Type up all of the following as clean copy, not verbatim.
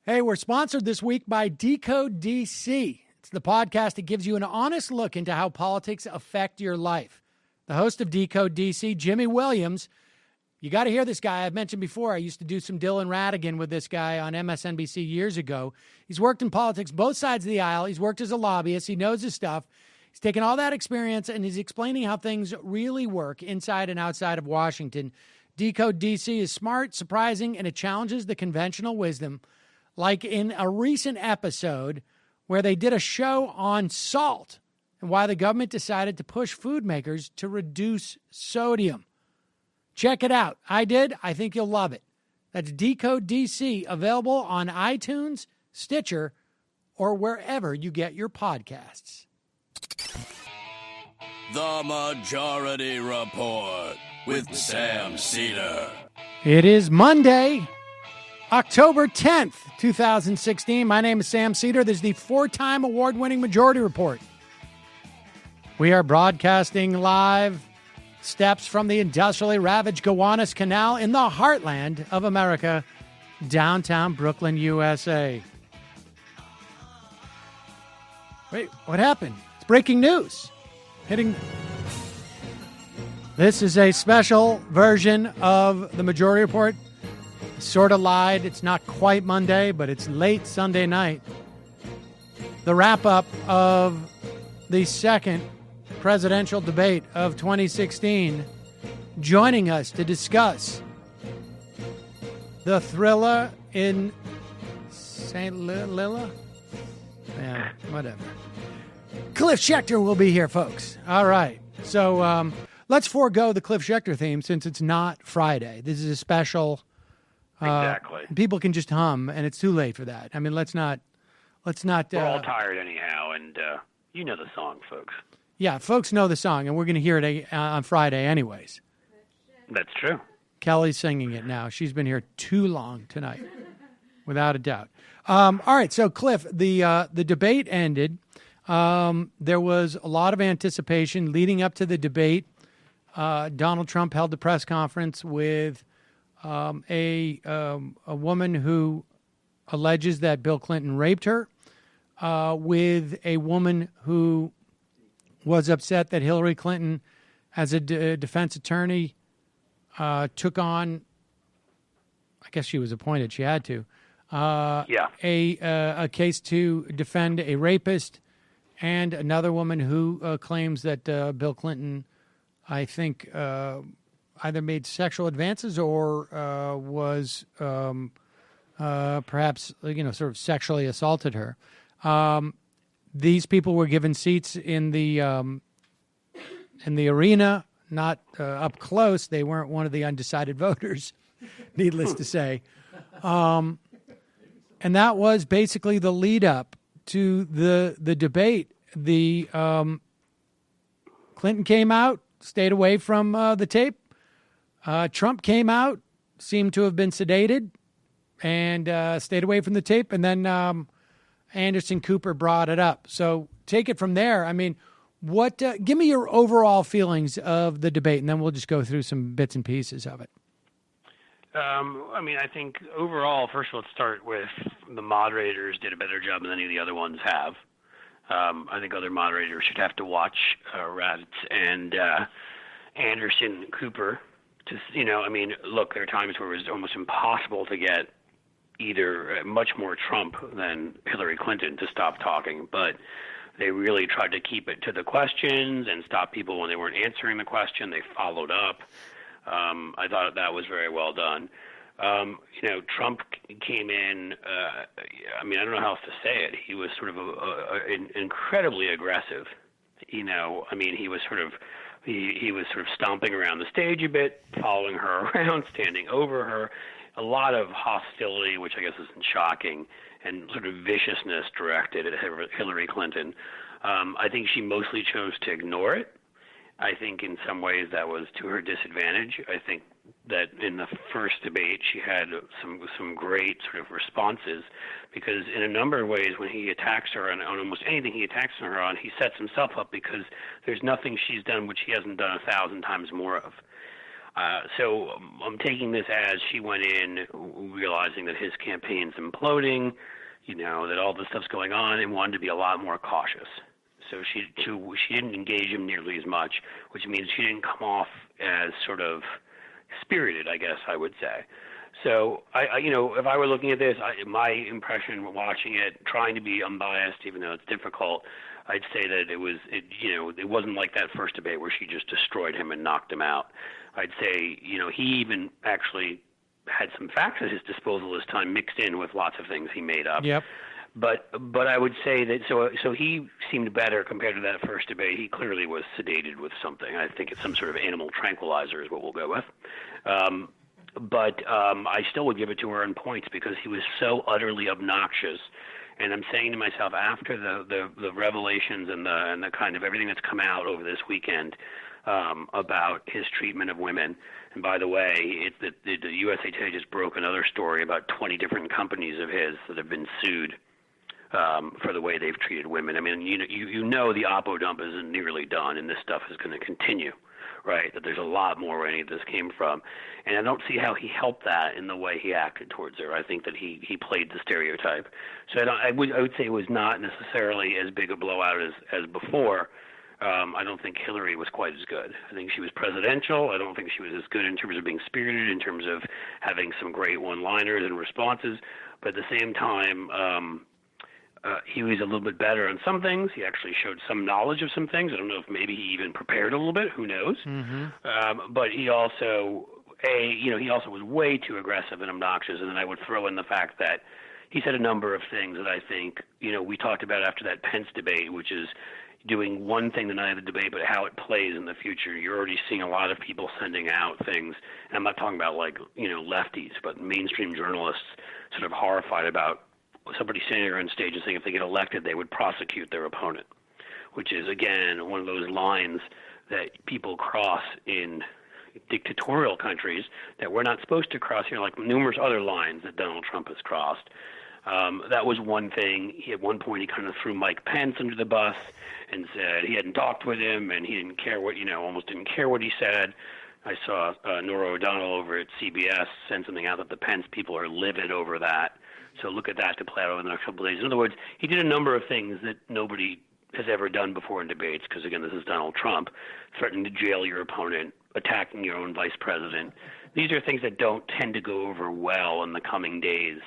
Hey, we're sponsored this week by Decode DC. It's the podcast that gives you an honest look into how politics affect your life. The host of Decode DC, Jimmy Williams. You got to hear this guy. I've mentioned before, I used to do some Dylan Radigan with this guy on MSNBC years ago. He's worked in politics both sides of the aisle. He's worked as a lobbyist. He knows his stuff. He's taken all that experience and he's explaining how things really work inside and outside of Washington. Decode DC is smart, surprising, and it challenges the conventional wisdom. Like in a recent episode where they did a show on salt and why the government decided to push food makers to reduce sodium. Check it out. I did. I think you'll love it. That's Decode DC, available on iTunes, Stitcher, or wherever you get your podcasts. The Majority Report with Sam Cedar. It is Monday, October 10th, 2016. My name is Sam Cedar. This is the four-time award-winning Majority Report. We are broadcasting live steps from the industrially ravaged Gowanus Canal in the heartland of America, downtown Brooklyn, USA. Wait, what happened? It's breaking news. This is a special version of the Majority Report. Sort of lied. It's not quite Monday, but it's late Sunday night. The wrap-up of the second presidential debate of 2016. Joining us to discuss the thriller in St. Lilla? Yeah, whatever. Cliff Schecter will be here, folks. All right. So let's forego the Cliff Schecter theme since it's not Friday. This is a special... Exactly. People can just hum, and it's too late for that. I mean, let's not. We're all tired anyhow, and you know the song, folks. Yeah, folks know the song, and we're going to hear it on Friday anyways. That's true. Kelly's singing it now. She's been here too long tonight, without a doubt. All right, so Cliff, the debate ended. There was a lot of anticipation leading up to the debate. Donald Trump held a press conference with a woman who alleges that Bill Clinton raped her, with a woman who was upset that Hillary Clinton, as a defense attorney, took on, I guess she was appointed, she had to, a case to defend a rapist, and another woman who claims that Bill Clinton, I think, either made sexual advances or was perhaps, sort of sexually assaulted her. These people were given seats in the arena, not up close. They weren't one of the undecided voters, needless to say. And that was basically the lead up to the debate. The Clinton came out, stayed away from the tape. Trump came out, seemed to have been sedated, and stayed away from the tape. And then Anderson Cooper brought it up. So take it from there. I mean, give me your overall feelings of the debate, and then we'll just go through some bits and pieces of it. I think overall, first of all, let's start with the moderators did a better job than any of the other ones have. I think other moderators should have to watch Raddatz and Anderson Cooper. Look, there are times where it was almost impossible to get either much more Trump than Hillary Clinton to stop talking, but they really tried to keep it to the questions and stop people when they weren't answering the question. They followed up. I thought that was very well done. Trump came in, I don't know how else to say it. He was sort of incredibly aggressive. He was sort of He was sort of stomping around the stage a bit, following her around, standing over her. A lot of hostility, which I guess isn't shocking, and sort of viciousness directed at Hillary Clinton. I think she mostly chose to ignore it. I think in some ways that was to her disadvantage. I think that in the first debate she had some great sort of responses, because in a number of ways when he attacks her on almost anything he attacks her on, he sets himself up, because there's nothing she's done which he hasn't done 1,000 times more of. So I'm taking this as she went in realizing that his campaign's imploding, that all this stuff's going on, and wanted to be a lot more cautious. So she didn't engage him nearly as much, which means she didn't come off as sort of spirited, I guess I would say. So if I were looking at this, my impression watching it, trying to be unbiased, even though it's difficult, I'd say that it wasn't like that first debate where she just destroyed him and knocked him out. I'd say, he even actually had some facts at his disposal this time, mixed in with lots of things he made up. Yep. But I would say that so he seemed better compared to that first debate. He clearly was sedated with something. I think it's some sort of animal tranquilizer is what we'll go with. But I still would give it to her in points because he was so utterly obnoxious. And I'm saying to myself, after the revelations and the kind of everything that's come out over this weekend about his treatment of women. And by the way, the USA Today just broke another story about 20 different companies of his that have been sued for the way they've treated women. I mean, you know the oppo dump isn't nearly done, and this stuff is going to continue, right? That there's a lot more where any of this came from. And I don't see how he helped that in the way he acted towards her. I think that he played the stereotype. So I would say it was not necessarily as big a blowout as before. I don't think Hillary was quite as good. I think she was presidential. I don't think she was as good in terms of being spirited, in terms of having some great one-liners and responses. But at the same time, he was a little bit better on some things. He actually showed some knowledge of some things. I don't know if maybe he even prepared a little bit. Who knows? Mm-hmm. But he also, he also was way too aggressive and obnoxious. And then I would throw in the fact that he said a number of things that I think, we talked about after that Pence debate, which is doing one thing the night of the debate, but how it plays in the future. You're already seeing a lot of people sending out things. And I'm not talking about lefties, but mainstream journalists sort of horrified about somebody standing there on stage and saying if they get elected, they would prosecute their opponent, which is, again, one of those lines that people cross in dictatorial countries that we're not supposed to cross here, like numerous other lines that Donald Trump has crossed. That was one thing. At one point, he kind of threw Mike Pence under the bus and said he hadn't talked with him and he didn't care almost didn't care what he said. I saw Norah O'Donnell over at CBS send something out that the Pence people are livid over that. So look at that to play out over the next couple of days. In other words, he did a number of things that nobody has ever done before in debates, because, again, this is Donald Trump, threatening to jail your opponent, attacking your own vice president. These are things that don't tend to go over well in the coming days.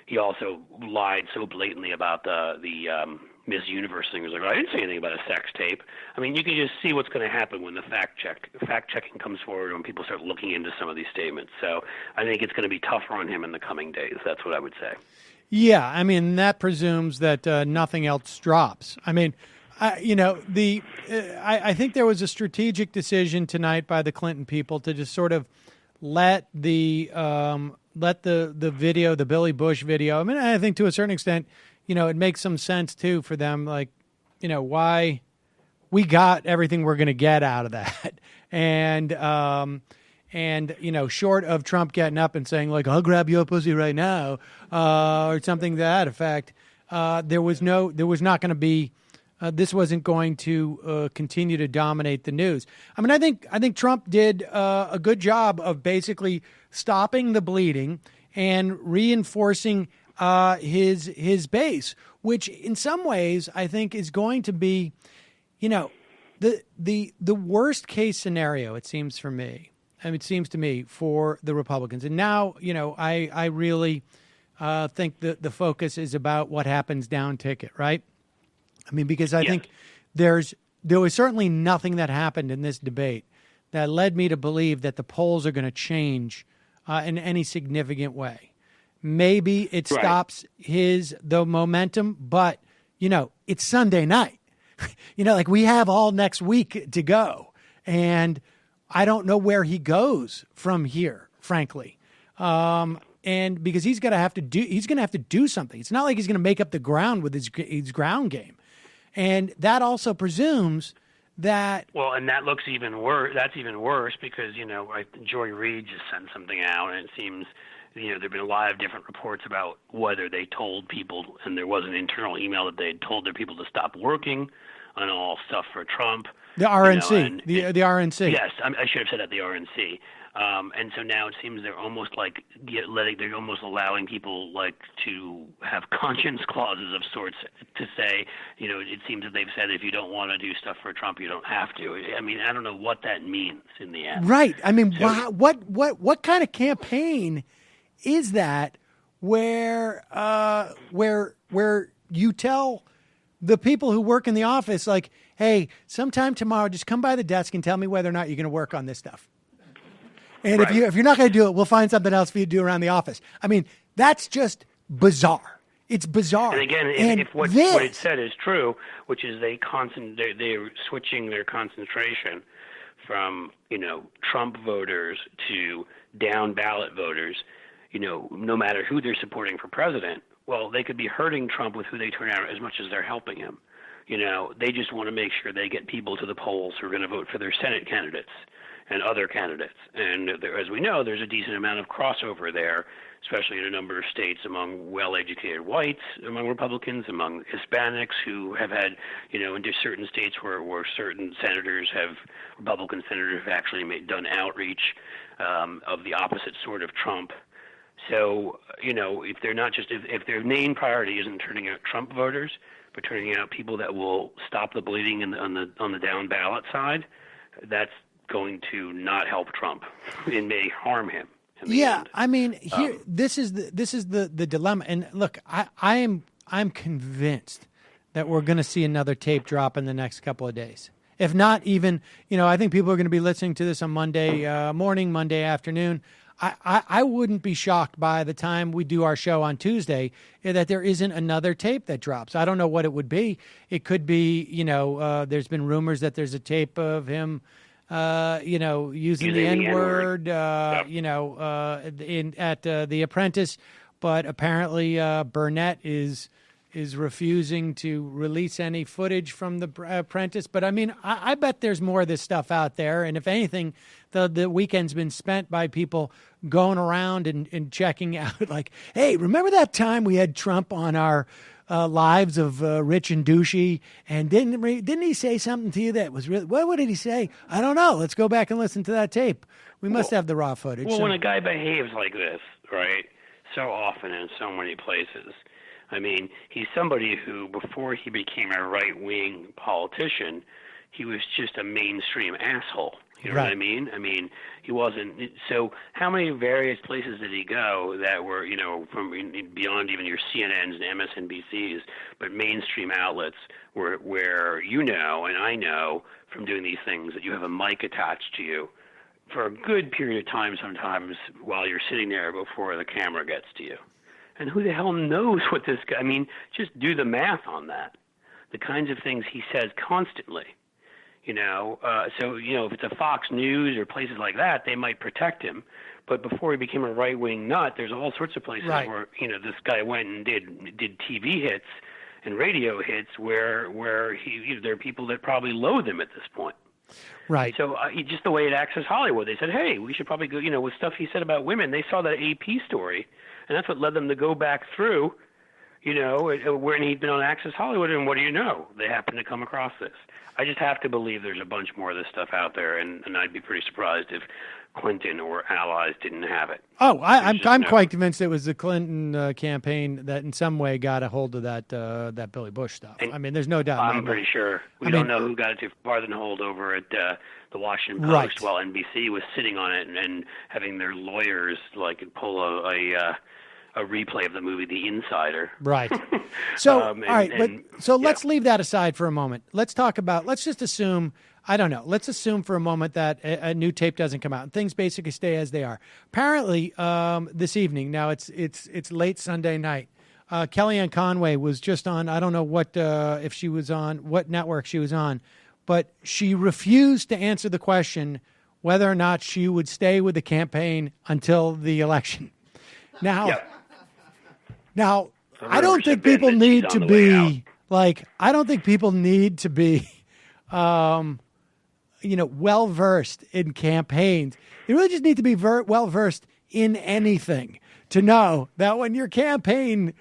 He also lied so blatantly about the Miss Universe thing. He was like, I didn't say anything about a sex tape. I mean, you can just see what's going to happen when the fact-checking comes forward, when people start looking into some of these statements. So I think it's going to be tougher on him in the coming days. That's what I would say. Yeah, I mean, that presumes that nothing else drops. I mean, I think there was a strategic decision tonight by the Clinton people to just sort of let the video, the Billy Bush video. I mean, I think to a certain extent, it makes some sense too for them, like, why we got everything we're going to get out of that. And short of Trump getting up and saying, like, I'll grab your pussy right now, or something to that effect, this wasn't going to continue to dominate the news. I mean, I think Trump did a good job of basically stopping the bleeding and reinforcing his base, which in some ways I think is going to be, the worst case scenario. It seems to me for the Republicans. And now, I really think that the focus is about what happens down ticket, right? I mean, because I think there was certainly nothing that happened in this debate that led me to believe that the polls are going to change in any significant way. Maybe it stops the momentum, but, it's Sunday night. Like we have all next week to go. And I don't know where he goes from here, frankly. And because he's going to have to do something. It's not like he's going to make up the ground with his ground game. And that also presumes that. Well, and that looks even worse. That's even worse because, Joy Reid just sent something out, and it seems, there have been a lot of different reports about whether they told people, and there was an internal email that they had told their people to stop working on all stuff for Trump. The RNC, the RNC. Yes, I should have said that, the RNC. And so now it seems they're almost like they're almost allowing people like to have conscience clauses of sorts to say, it seems that they've said if you don't want to do stuff for Trump, you don't have to. I mean, I don't know what that means in the end. Right. I mean, what kind of campaign is that where you tell the people who work in the office, like, hey, sometime tomorrow, just come by the desk and tell me whether or not you're going to work on this stuff. And right. if you're not going to do it, we'll find something else for you to do around the office. I mean, that's just bizarre. It's bizarre. And again, if what it said is true, which is they're switching their concentration from Trump voters to down ballot voters, no matter who they're supporting for president. Well, they could be hurting Trump with who they turn out as much as they're helping him. They just want to make sure they get people to the polls who are going to vote for their Senate candidates and other candidates. And as we know, there's a decent amount of crossover there, especially in a number of states among well-educated whites, among Republicans, among Hispanics who have had, into certain states where certain Republican senators have actually done outreach of the opposite sort of Trump. So, if they're not just if their main priority isn't turning out Trump voters, but turning out people that will stop the bleeding on the down ballot side, that's going to not help Trump. It may harm him. Yeah, end. I mean, this is the dilemma. And look, I'm convinced that we're going to see another tape drop in the next couple of days. If not even, I think people are going to be listening to this on Monday morning, Monday afternoon. I wouldn't be shocked by the time we do our show on Tuesday that there isn't another tape that drops. I don't know what it would be. It could be, there's been rumors that there's a tape of him, using the N-word, at The Apprentice, but apparently Burnett is refusing to release any footage from The Apprentice. But I mean, I bet there's more of this stuff out there. And if anything, the weekend's been spent by people going around and checking out, like, hey, remember that time we had Trump on our Lives of Rich and Douchey, and didn't he say something to you that was really, what did he say? I don't know. Let's go back and listen to that tape. We must have the raw footage. Well, when a guy behaves like this, right, so often in so many places, I mean, he's somebody who, before he became a right-wing politician, he was just a mainstream asshole. You know what I mean? I mean, he wasn't. So how many various places did he go that were, from beyond even your CNNs and MSNBCs, but mainstream outlets where and I know from doing these things that you have a mic attached to you for a good period of time sometimes while you're sitting there before the camera gets to you. And who the hell knows what this guy, I mean, just do the math on that. The kinds of things he says constantly. If it's a Fox News or places like that, they might protect him. But before he became a right-wing nut, there's all sorts of places where, this guy went and did TV hits and radio hits where there are people that probably loathe him at this point. Right. So just the way it Access Hollywood, they said, hey, we should probably go, with stuff he said about women. They saw that AP story, and that's what led them to go back through, when he'd been on Access Hollywood, and what do you know? They happened to come across this. I just have to believe there's a bunch more of this stuff out there, and I'd be pretty surprised if Clinton or allies didn't have it. Oh, I'm quite convinced it was the Clinton campaign that in some way got a hold of that Billy Bush stuff. And I mean, there's no doubt. I'm pretty sure. We don't know who got it too far than hold over at the Washington Post while NBC was sitting on it and having their lawyers pull a replay of the movie The Insider. Right. So, all right, let's leave that aside for a moment. Let's just assume, let's assume for a moment that a new tape doesn't come out and things basically stay as they are. Apparently, this evening, now it's late Sunday night, Kellyanne Conway was just on, I don't know what network she was on, but she refused to answer the question whether or not she would stay with the campaign until the election. Now, I don't think people need to be well-versed in campaigns. They really just need to be well-versed in anything to know that when your campaign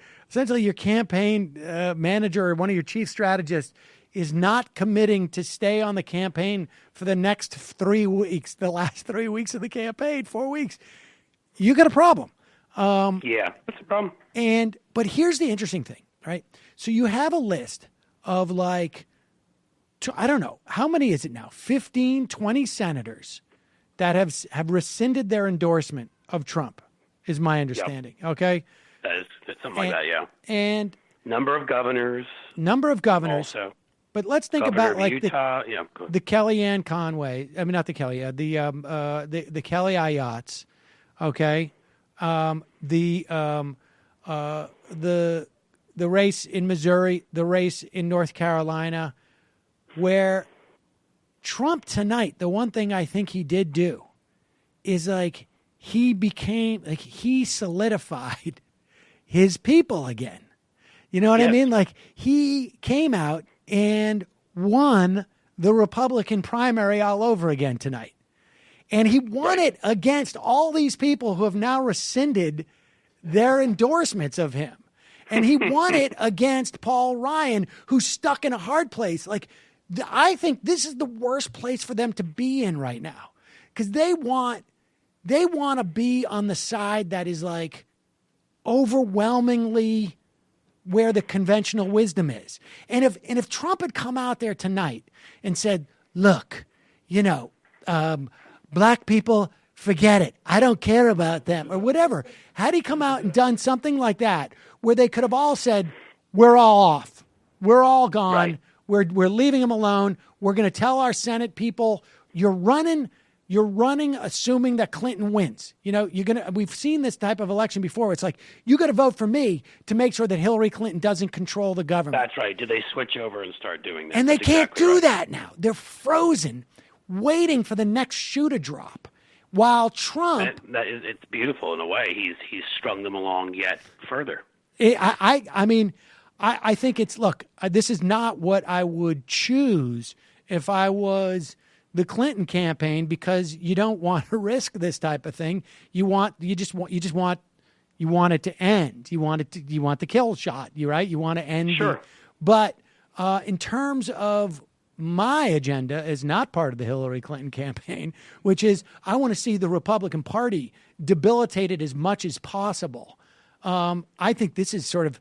manager or one of your chief strategists is not committing to stay on the campaign for the next 3 weeks, the last 3 weeks of the campaign, 4 weeks, you got a problem. Yeah, that's a problem. But here's the interesting thing, right? So you have a list of like, I don't know, how many is it now? 15, 20 senators that have rescinded their endorsement of Trump, is my understanding. Yep. Okay? That's something like that, yeah. And number of governors. Also. But let's think Governor about like Utah. the Kellyanne Conway. I mean, not the Kelly. The Kelly Ayotts. Okay, the race in Missouri, the race in North Carolina, where Trump tonight. The one thing I think he did do is like he solidified his people again. You know what I mean? Like he came out and won the Republican primary all over again tonight. And he won it against all these people who have now rescinded their endorsements of him. And he won it against Paul Ryan, who's stuck in a hard place. Like, I think this is the worst place for them to be in right now, because they want to be on the side that is like overwhelmingly where the conventional wisdom is. And if Trump had come out there tonight and said, look, black people, forget it, I don't care about them, or whatever, had he come out and done something like that where they could have all said, we're all off, we're all gone, right, we're leaving him alone, we're going to tell our Senate people, you're running assuming that Clinton wins. We've seen this type of election before. It's like, you got to vote for me to make sure that Hillary Clinton doesn't control the government. That's right. Did they switch over and start doing that? And they That's can't exactly do right. that now. They're frozen, waiting for the next shoe to drop. While Trump, it's beautiful in a way. He's strung them along yet further. I mean, I think it's, look, this is not what I would choose if I was the Clinton campaign, because you don't want to risk this type of thing. You want it to end. You want the kill shot. You right. You want to end. Sure. But in terms of my agenda as not part of the Hillary Clinton campaign, which is I want to see the Republican Party debilitated as much as possible. I think this is sort of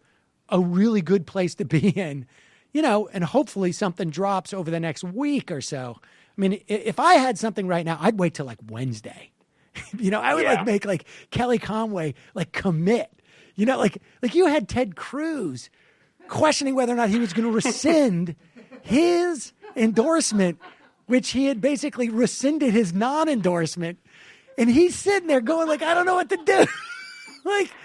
a really good place to be in, and hopefully something drops over the next week or so. I mean, if I had something right now, I'd wait till like Wednesday. I would make like Kelly Conway commit. Like you had Ted Cruz questioning whether or not he was going to rescind his endorsement, which he had basically rescinded his non-endorsement, and he's sitting there going like, I don't know what to do.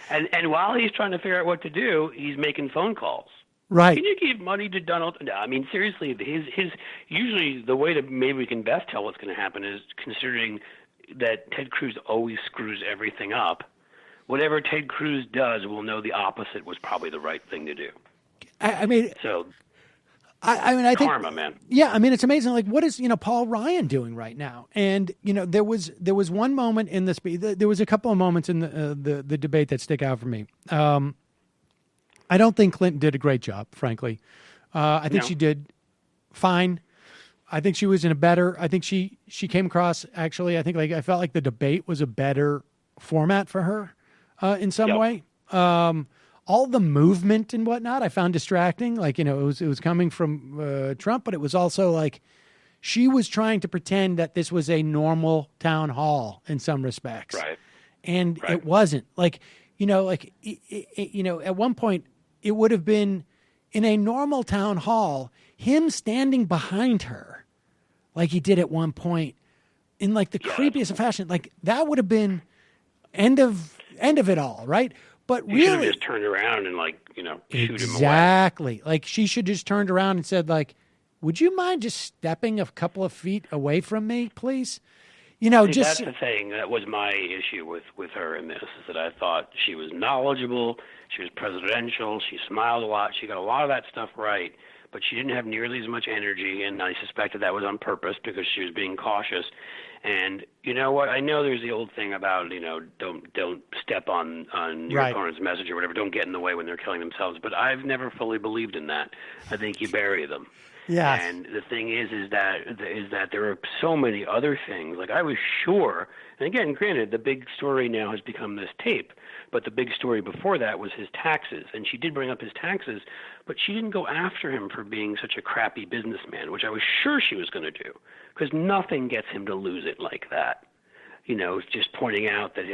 And while he's trying to figure out what to do, he's making phone calls. Right. Can you give money to Donald? No, I mean, seriously, his usually the way that maybe we can best tell what's going to happen is considering that Ted Cruz always screws everything up. Whatever Ted Cruz does, we'll know the opposite was probably the right thing to do. I mean, I think karma, man. Yeah, I mean, it's amazing. Like, what is Paul Ryan doing right now? And there was one moment in the speech. There was a couple of moments in the debate that stick out for me. I don't think Clinton did a great job, frankly. I think she did fine. I think she was in a better. I think she came across actually. I think I felt like the debate was a better format for her in some way. All the movement and whatnot I found distracting. It was coming from Trump, but it was also like she was trying to pretend that this was a normal town hall in some respects, right? And it wasn't. At one point it would have been in a normal town hall, him standing behind her, like he did at one point, in the creepiest of fashion. Like that would have been end of it all, right? But you really, should have just turned around and shoot him away. Exactly. Like she should just turned around and said, would you mind just stepping a couple of feet away from me, please? That's the thing. That was my issue with her in this, is that I thought she was knowledgeable, she was presidential, she smiled a lot, she got a lot of that stuff right, but she didn't have nearly as much energy, and I suspected that was on purpose because she was being cautious. And you know what? I know there's the old thing about, don't step on your opponent's message or whatever. Don't get in the way when they're killing themselves. But I've never fully believed in that. I think you bury them. Yes. And the thing is that there are so many other things. Like I was sure, and again, granted, the big story now has become this tape, but the big story before that was his taxes. And she did bring up his taxes, but she didn't go after him for being such a crappy businessman, which I was sure she was going to do, because nothing gets him to lose it like that. Just pointing out that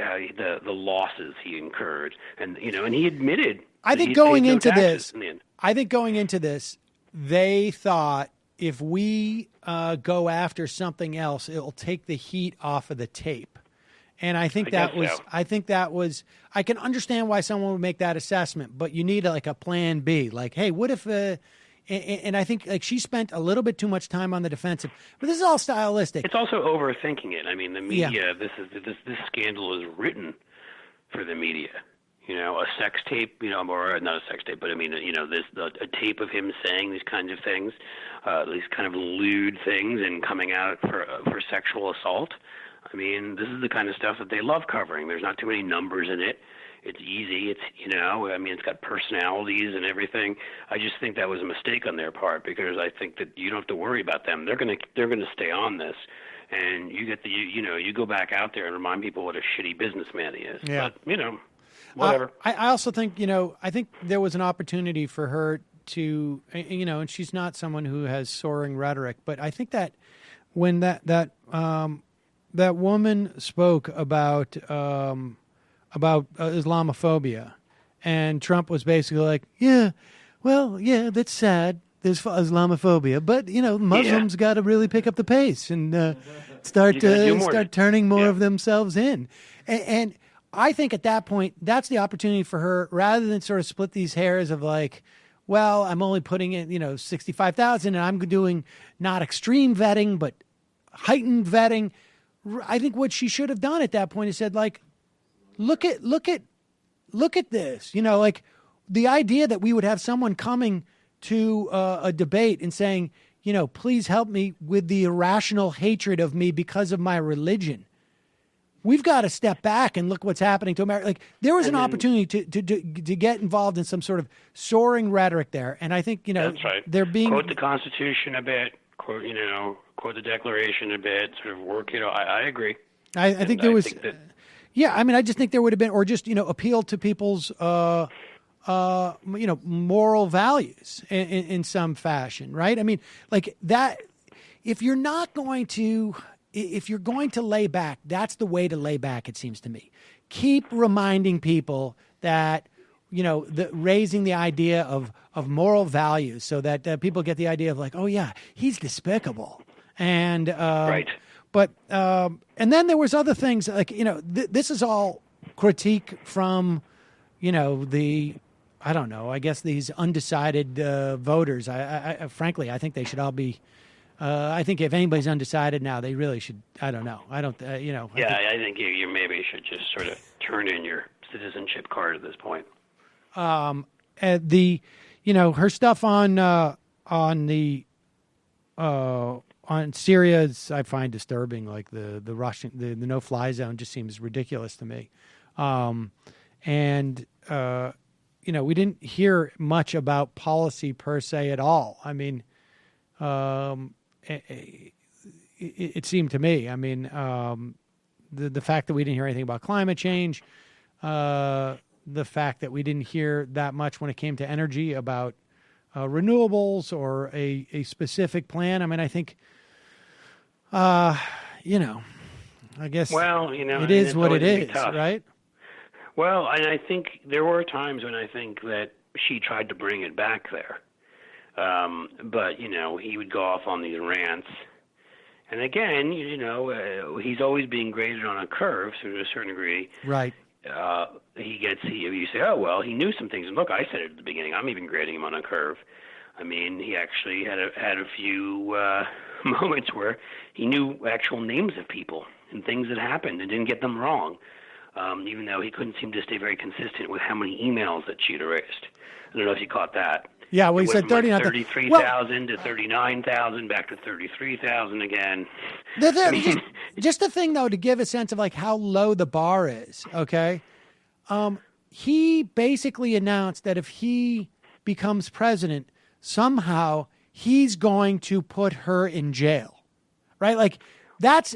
the losses he incurred, and and he admitted. I think going into this, they thought if we go after something else, it'll take the heat off of the tape. And I think that was, I can understand why someone would make that assessment, but you need like a plan B. Like, hey, what if, and I think like she spent a little bit too much time on the defensive, but this is all stylistic. It's also overthinking it. I mean, the media, this scandal is written for the media. A sex tape, or not a sex tape, but I mean, a tape of him saying these kinds of things, these kind of lewd things, and coming out for sexual assault. I mean, this is the kind of stuff that they love covering. There's not too many numbers in it. It's easy. It's got personalities and everything. I just think that was a mistake on their part, because I think that you don't have to worry about them. They're gonna stay on this, and you get you go back out there and remind people what a shitty businessman he is. Yeah. But, whatever. I also think, I think there was an opportunity for her to, and she's not someone who has soaring rhetoric, but I think that when that woman spoke about Islamophobia, and Trump was basically like, that's sad. There's Islamophobia, but Muslims got to really pick up the pace and start turning more of themselves in, and I think at that point, that's the opportunity for her, rather than sort of split these hairs of like, well, I'm only putting in, 65,000 and I'm doing not extreme vetting, but heightened vetting. I think what she should have done at that point is said, like, look at this, like the idea that we would have someone coming to a debate and saying, please help me with the irrational hatred of me because of my religion. We've got to step back and look what's happening to America. Like there was an opportunity to get involved in some sort of soaring rhetoric there, and I think that's right. They're being quote the Constitution a bit, quote the Declaration a bit, sort of work. I agree. I think there was. I just think there would have been, or just appeal to people's moral values in some fashion, right? I mean, like that. If you're going to lay back, that's the way to lay back, it seems to me. Keep reminding people that, raising the idea of moral values, so that people get the idea of like, oh yeah, he's despicable. And, right. But, and then there was other things like, this is all critique from, I don't know, I guess these undecided voters. I frankly, I think they should all be, I think if anybody's undecided now, they really should. I don't know. I don't. I think you maybe should just sort of turn in your citizenship card at this point. Her stuff on Syria, I find disturbing. Like the Russian, the no-fly zone just seems ridiculous to me. We didn't hear much about policy per se at all. I mean. It seemed to me, I mean, the fact that we didn't hear anything about climate change, the fact that we didn't hear that much when it came to energy about renewables or a specific plan. I mean, I think, I guess, it is what it is, right? Well, and I think there were times when I think that she tried to bring it back there. But, he would go off on these rants. And again, he's always being graded on a curve to a certain degree. Right. You say, oh, well, he knew some things. And look, I said it at the beginning, I'm even grading him on a curve. I mean, he actually had a few moments where he knew actual names of people and things that happened and didn't get them wrong, even though he couldn't seem to stay very consistent with how many emails that she'd erased. I don't know if you caught that. Yeah, well, he said 39,000. 33,000 to 39,000, back to 33,000 again. Just the thing, though, to give a sense of like how low the bar is, okay? He basically announced that if he becomes president, somehow he's going to put her in jail, right? Like, that's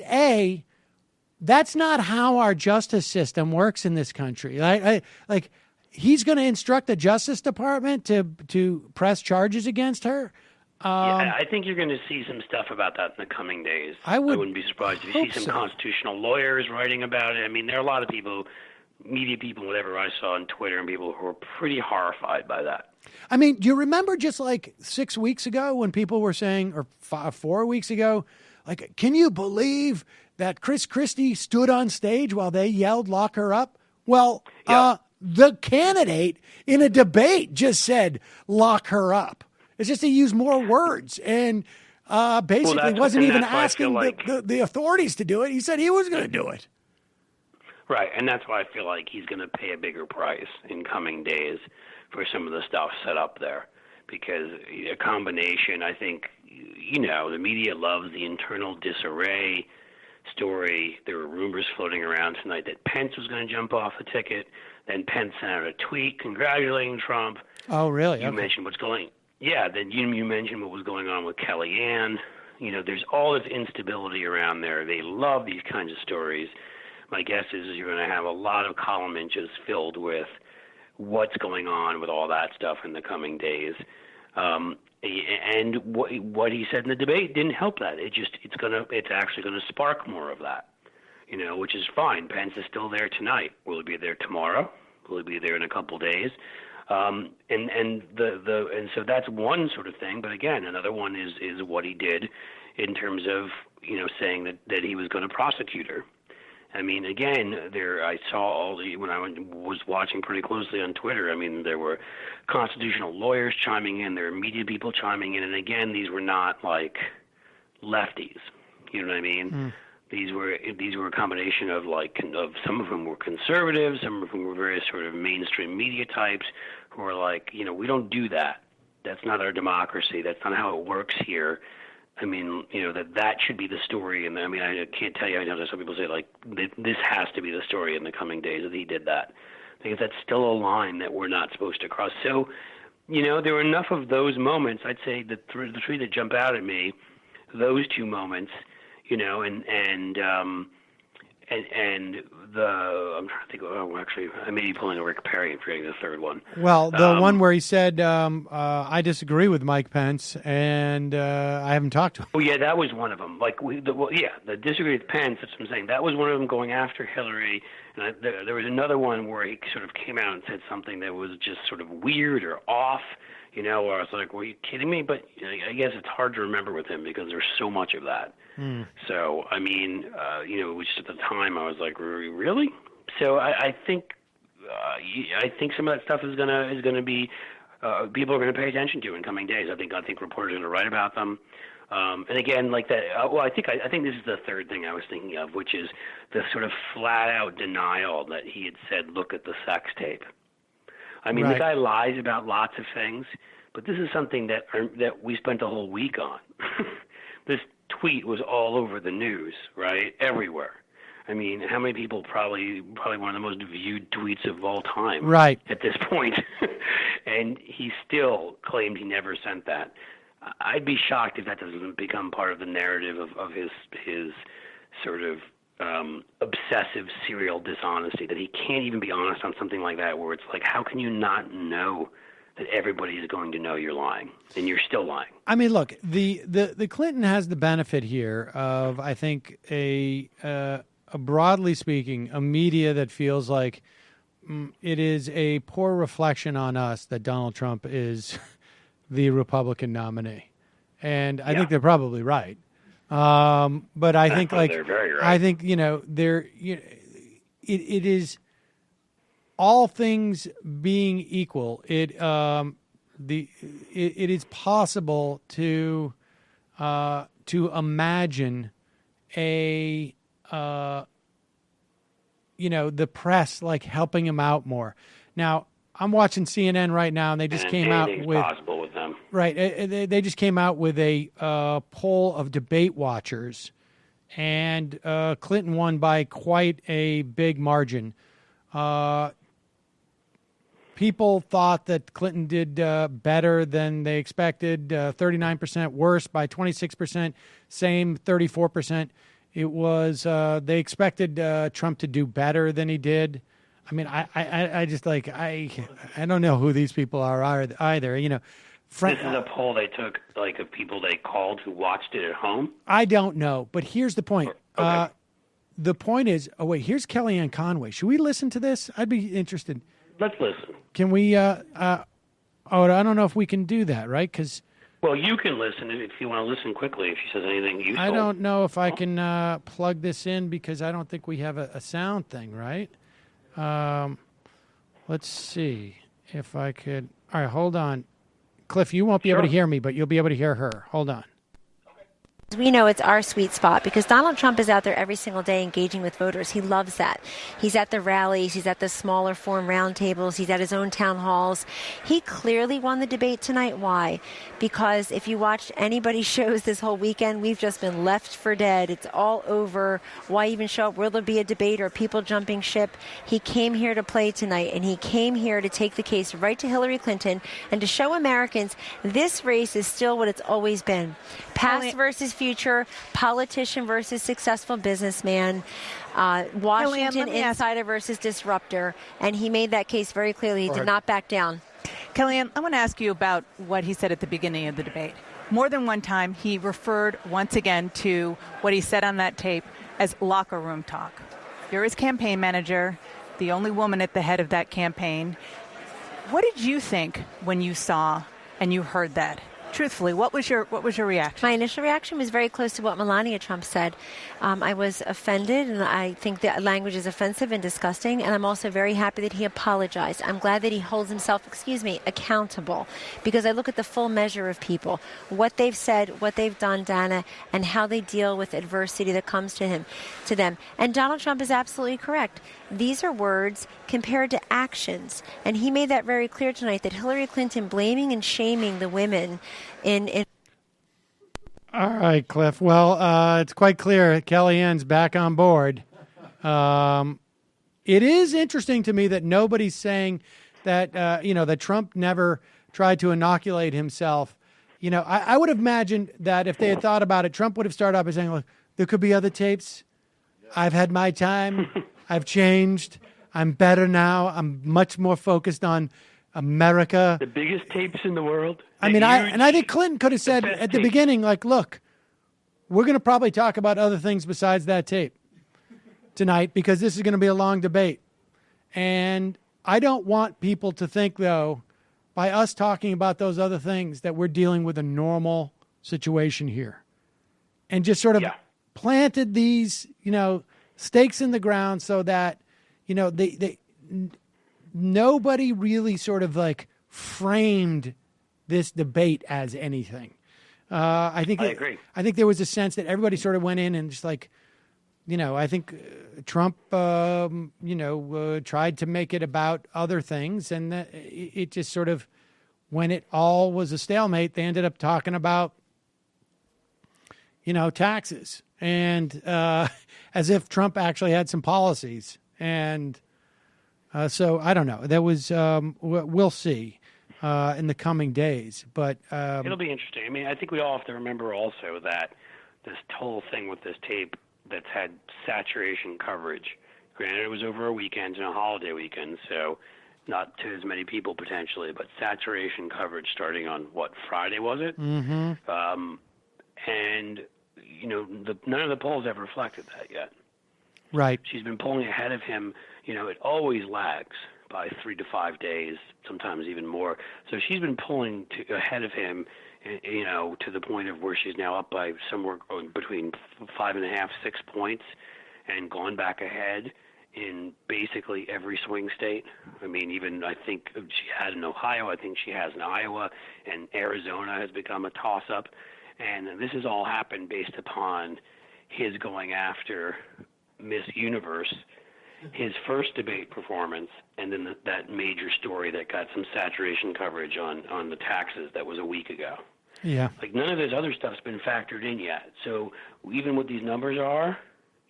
not how our justice system works in this country. Like, he's going to instruct the Justice Department to press charges against her. Yeah, I think you're going to see some stuff about that in the coming days. I wouldn't be surprised if you see some constitutional lawyers writing about it. I mean, there are a lot of people, media people, whatever I saw on Twitter, and people who are pretty horrified by that. I mean, do you remember just like 6 weeks ago when people were saying, or 4 weeks ago, like, can you believe that Chris Christie stood on stage while they yelled, lock her up? Well, the candidate in a debate just said, lock her up. It's just he used more words and basically wasn't even asking the authorities to do it. He said he was going to do it. Right, and that's why I feel like he's going to pay a bigger price in coming days for some of the stuff set up there. Because a combination, I think, the media loves the internal disarray story. There were rumors floating around tonight that Pence was going to jump off the ticket. Then Pence sent out a tweet congratulating Trump. Oh, really? You mentioned what's going. Yeah, then you mentioned what was going on with Kellyanne. There's all this instability around there. They love these kinds of stories. My guess is you're going to have a lot of column inches filled with what's going on with all that stuff in the coming days. And what he said in the debate didn't help that. It's actually going to spark more of that. Which is fine. Pence is still there tonight. Will he be there tomorrow? Will he be there in a couple days? And so that's one sort of thing. But again, another one is what he did in terms of saying that he was going to prosecute her. I mean, again, I saw when I was watching pretty closely on Twitter. I mean, there were constitutional lawyers chiming in, there were media people chiming in, and again, these were not like lefties. You know what I mean? Mm. These were a combination of some of them were conservatives, some of them were very sort of mainstream media types who were like, we don't do that. That's not our democracy. That's not how it works here. I mean, that should be the story. And I mean, I can't tell you. I know that some people say this has to be the story in the coming days that he did that, because that's still a line that we're not supposed to cross. So, there were enough of those moments. I'd say the three that jump out at me, those two moments. I'm trying to think. Oh, actually, I may be pulling a Rick Perry and forgetting the third one. Well, the one where he said, "I disagree with Mike Pence, and I haven't talked to him." Oh, yeah, that was one of them. The disagree with Pence. That's what I'm saying. That was one of them going after Hillary. And there was another one where he sort of came out and said something that was just sort of weird or off. Where I was like, "Were you kidding me?" But I guess it's hard to remember with him because there's so much of that. Mm. So I mean, which at the time I was like, "Really?" So I think some of that stuff is gonna be people are gonna pay attention to in coming days. I think reporters are gonna write about them. And again, like that. I think this is the third thing I was thinking of, which is the sort of flat out denial that he had said, "Look at the sex tape." I mean, right. The guy lies about lots of things, but this is something that we spent a whole week on. This tweet was all over the news, right? Everywhere. I mean, how many people probably one of the most viewed tweets of all time, right? At this point, and he still claimed he never sent that. I'd be shocked if that doesn't become part of the narrative of his sort of obsessive serial dishonesty, that he can't even be honest on something like that, where it's like, how can you not know that everybody is going to know you're lying and you're still lying? I mean, look, the Clinton has the benefit here of, I think, a broadly speaking, a media that feels like it is a poor reflection on us that Donald Trump is the Republican nominee. And I think they're probably right. But I think they're very right. I think, it is, all things being equal, it is possible to imagine the press like helping him out more. Now, I'm watching CNN right now, and they just came out with possible with them. Right. They just came out with a poll of debate watchers, and Clinton won by quite a big margin. People thought that Clinton did better than they expected, 39% worse by 26%, same 34%. It was they expected Trump to do better than he did. I mean, I just like I don't know who these people are either. You know, this is a poll they took like of people they called who watched it at home. I don't know, but here's the point. Okay. The point is, oh wait, here's Kellyanne Conway. Should we listen to this? I'd be interested. Let's listen. Can we? I don't know if we can do that, right? Because well, you can listen if you want to listen quickly. If she says anything useful. I don't know if I can plug this in because I don't think we have a sound thing, right? Let's see if I could. All right, hold on. Cliff, you won't be able to hear me, but you'll be able to hear her. Hold on. We know it's our sweet spot because Donald Trump is out there every single day engaging with voters. He loves that. He's at the rallies. He's at the smaller forum roundtables. He's at his own town halls. He clearly won the debate tonight. Why? Because if you watched anybody's shows this whole weekend, we've just been left for dead. It's all over. Why even show up? Will there be a debate or people jumping ship? He came here to play tonight, and he came here to take the case right to Hillary Clinton and to show Americans this race is still what it's always been. Past versus future, politician versus successful businessman, Washington insider versus disruptor, and he made that case very clearly. He did not back down. Kellyanne, I want to ask you about what he said at the beginning of the debate. More than one time, he referred once again to what he said on that tape as locker room talk. You're his campaign manager, the only woman at the head of that campaign. What did you think when you saw and you heard that? Truthfully, what was your reaction? My initial reaction was very close to what Melania Trump said. I was offended, and I think the language is offensive and disgusting, and I'm also very happy that he apologized. I'm glad that he holds himself, accountable, because I look at the full measure of people, what they've said, what they've done, Dana, and how they deal with adversity that comes to them. And Donald Trump is absolutely correct. These are words compared to actions, and he made that very clear tonight, that Hillary Clinton blaming and shaming the women in All right, Cliff. Well, it's quite clear Kellyanne's back on board. It is interesting to me that nobody's saying that, that Trump never tried to inoculate himself. You know, I would have imagined that if they had thought about it, Trump would have started off by saying, look, there could be other tapes. I've had my time. I've changed. I'm better now. I'm much more focused on America. The biggest tapes in the world. I mean, I think Clinton could have said at the beginning, like, look, we're going to probably talk about other things besides that tape tonight because this is going to be a long debate. And I don't want people to think, though, by us talking about those other things that we're dealing with a normal situation here. And just sort of planted these, stakes in the ground so that, nobody really sort of like framed this debate as anything. I agree. I think there was a sense that everybody sort of went in and just like, I think Trump, tried to make it about other things, and it just sort of, when it all was a stalemate, they ended up talking about, taxes, and as if Trump actually had some policies, and so I don't know. That was we'll see in the coming days, but it'll be interesting. I mean, I think we all have to remember also that this whole thing with this tape that's had saturation coverage. Granted, it was over a weekend and a holiday weekend, so not to as many people potentially, but saturation coverage starting on Friday was it? Mm-hmm. And none of the polls have reflected that yet. Right. She's been polling ahead of him. It always lags by 3 to 5 days, sometimes even more. So she's been polling ahead of him, to the point of where she's now up by somewhere between 5.5, 6 points, and gone back ahead in basically every swing state. I mean, even I think she had in Ohio. I think she has in Iowa, and Arizona has become a toss-up. And this has all happened based upon his going after Miss Universe his first debate performance and then that major story that got some saturation coverage on the taxes that was a week ago. Yeah. Like none of this other stuff's been factored in yet. So even what these numbers are,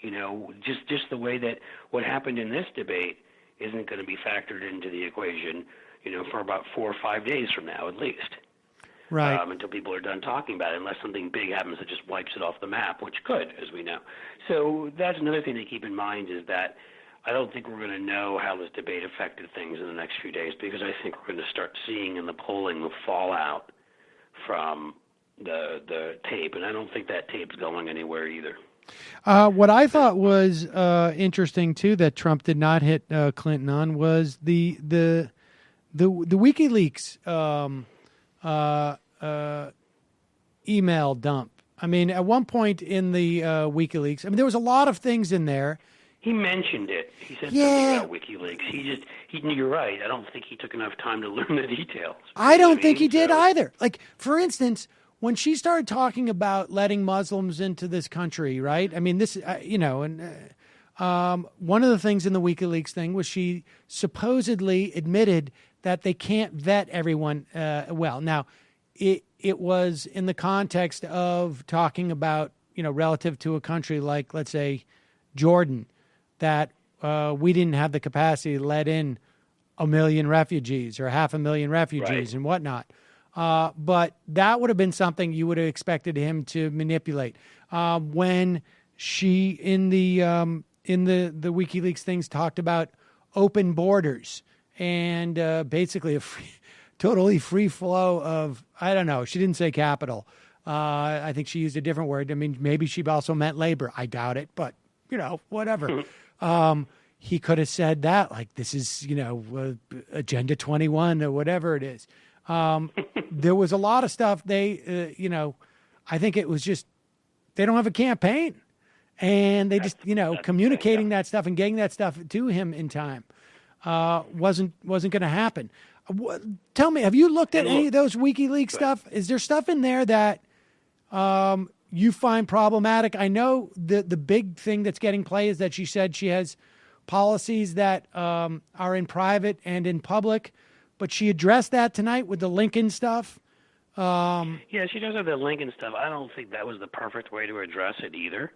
just the way that what happened in this debate isn't going to be factored into the equation, for about 4 or 5 days from now at least. Right. Until people are done talking about it, unless something big happens that just wipes it off the map, which could, as we know. So that's another thing to keep in mind is that I don't think we're going to know how this debate affected things in the next few days because I think we're going to start seeing in the polling the fallout from the tape, and I don't think that tape's going anywhere either. What I thought was interesting too that Trump did not hit Clinton on was the WikiLeaks email dump. I mean, at one point in the WikiLeaks, there was a lot of things in there. He mentioned it. He said something about WikiLeaks. You're right. I don't think he took enough time to learn the details. I don't think he did either. Like, for instance, when she started talking about letting Muslims into this country, right? I mean, this, one of the things in the WikiLeaks thing was she supposedly admitted that they can't vet everyone well. Now, it was in the context of talking about, relative to a country like, let's say, Jordan, that we didn't have the capacity to let in 1 million refugees or 500,000 refugees and whatnot. But that would have been something you would have expected him to manipulate. When she in the WikiLeaks things talked about open borders and basically totally free flow of, I don't know, she didn't say capital. I think she used a different word. I mean, maybe she also meant labor. I doubt it, but whatever. He could have said that, like, this is, Agenda 21 or whatever it is. There was a lot of stuff they, I think it was just, they don't have a campaign. And they just, communicating that stuff and getting that stuff to him in time wasn't going to happen. Tell me, have you looked at any of those WikiLeaks stuff? Is there stuff in there that you find problematic? I know the big thing that's getting play is that she said she has policies that are in private and in public, but she addressed that tonight with the Lincoln stuff. Yeah, she does have the Lincoln stuff. I don't think that was the perfect way to address it either.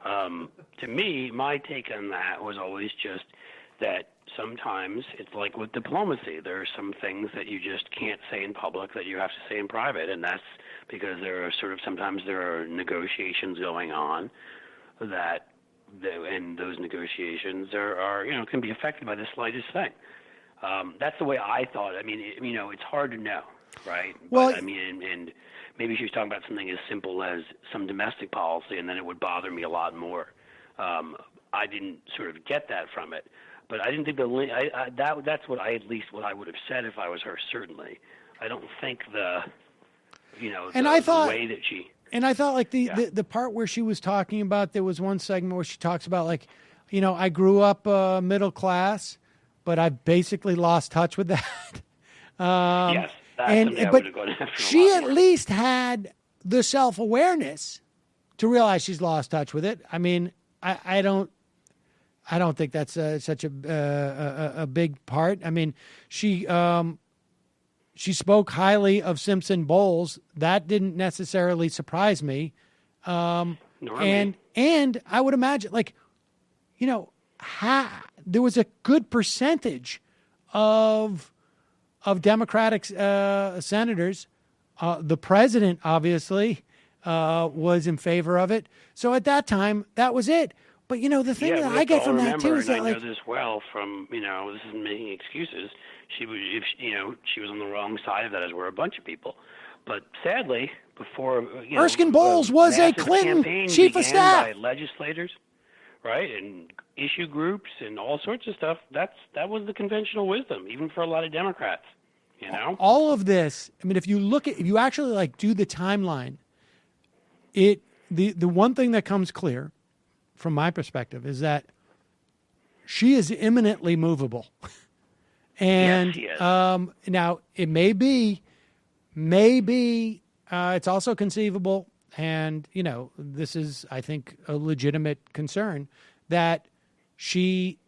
To me, my take on that was always just that sometimes it's like with diplomacy. There are some things that you just can't say in public that you have to say in private, and that's because sometimes there are negotiations going on and those negotiations are can be affected by the slightest thing. That's the way I thought. I mean, it's hard to know, right? Well, but, and maybe she was talking about something as simple as some domestic policy, and then it would bother me a lot more. I didn't sort of get that from it, but I didn't think that's what I would have said if I was her. Certainly, I don't think the way that she. And I thought, like, the part where she was talking about, there was one segment where she talks about, like, I grew up middle class, but I've basically lost touch with that. Yes, but she at least had the self-awareness to realize she's lost touch with it. I mean, I don't think that's such a big part. I mean, she spoke highly of Simpson Bowles. That didn't necessarily surprise me. And I would imagine, like, there was a good percentage of Democratic senators. The president, obviously, was in favor of it. So at that time, that was it. But, the thing that I get from that, too, is that, I know this well from, this isn't making excuses. She was on the wrong side of that, as were a bunch of people. But sadly, before Erskine Bowles was a Clinton chief of staff by legislators, right, and issue groups and all sorts of stuff. That was the conventional wisdom, even for a lot of Democrats. All of this. I mean, if you actually like do the timeline, the one thing that comes clear from my perspective is that she is imminently movable. And yes, now it may be it's also conceivable, and this is, I think, a legitimate concern, that she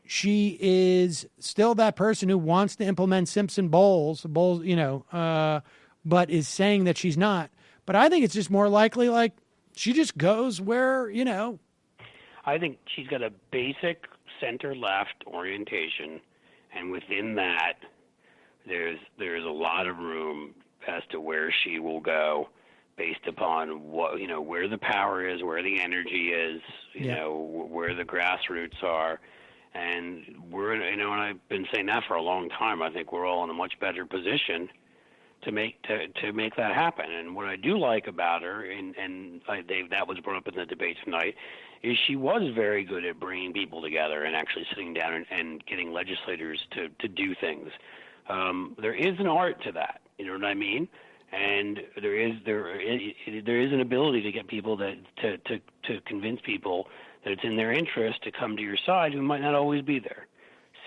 she is still that person who wants to implement Simpson bowls, but is saying that she's not. But I think it's just more likely, like, she just goes where, I think she's got a basic center-left orientation, and within that, there's a lot of room as to where she will go, based upon what where the power is, where the energy is, where the grassroots are, and we're and I've been saying that for a long time. I think we're all in a much better position to make that happen. And what I do like about her, and that was brought up in the debate tonight, is she was very good at bringing people together and actually sitting down and getting legislators to do things. There is an art to that. You know what I mean? And there is an ability to get people to convince people that it's in their interest to come to your side who might not always be there.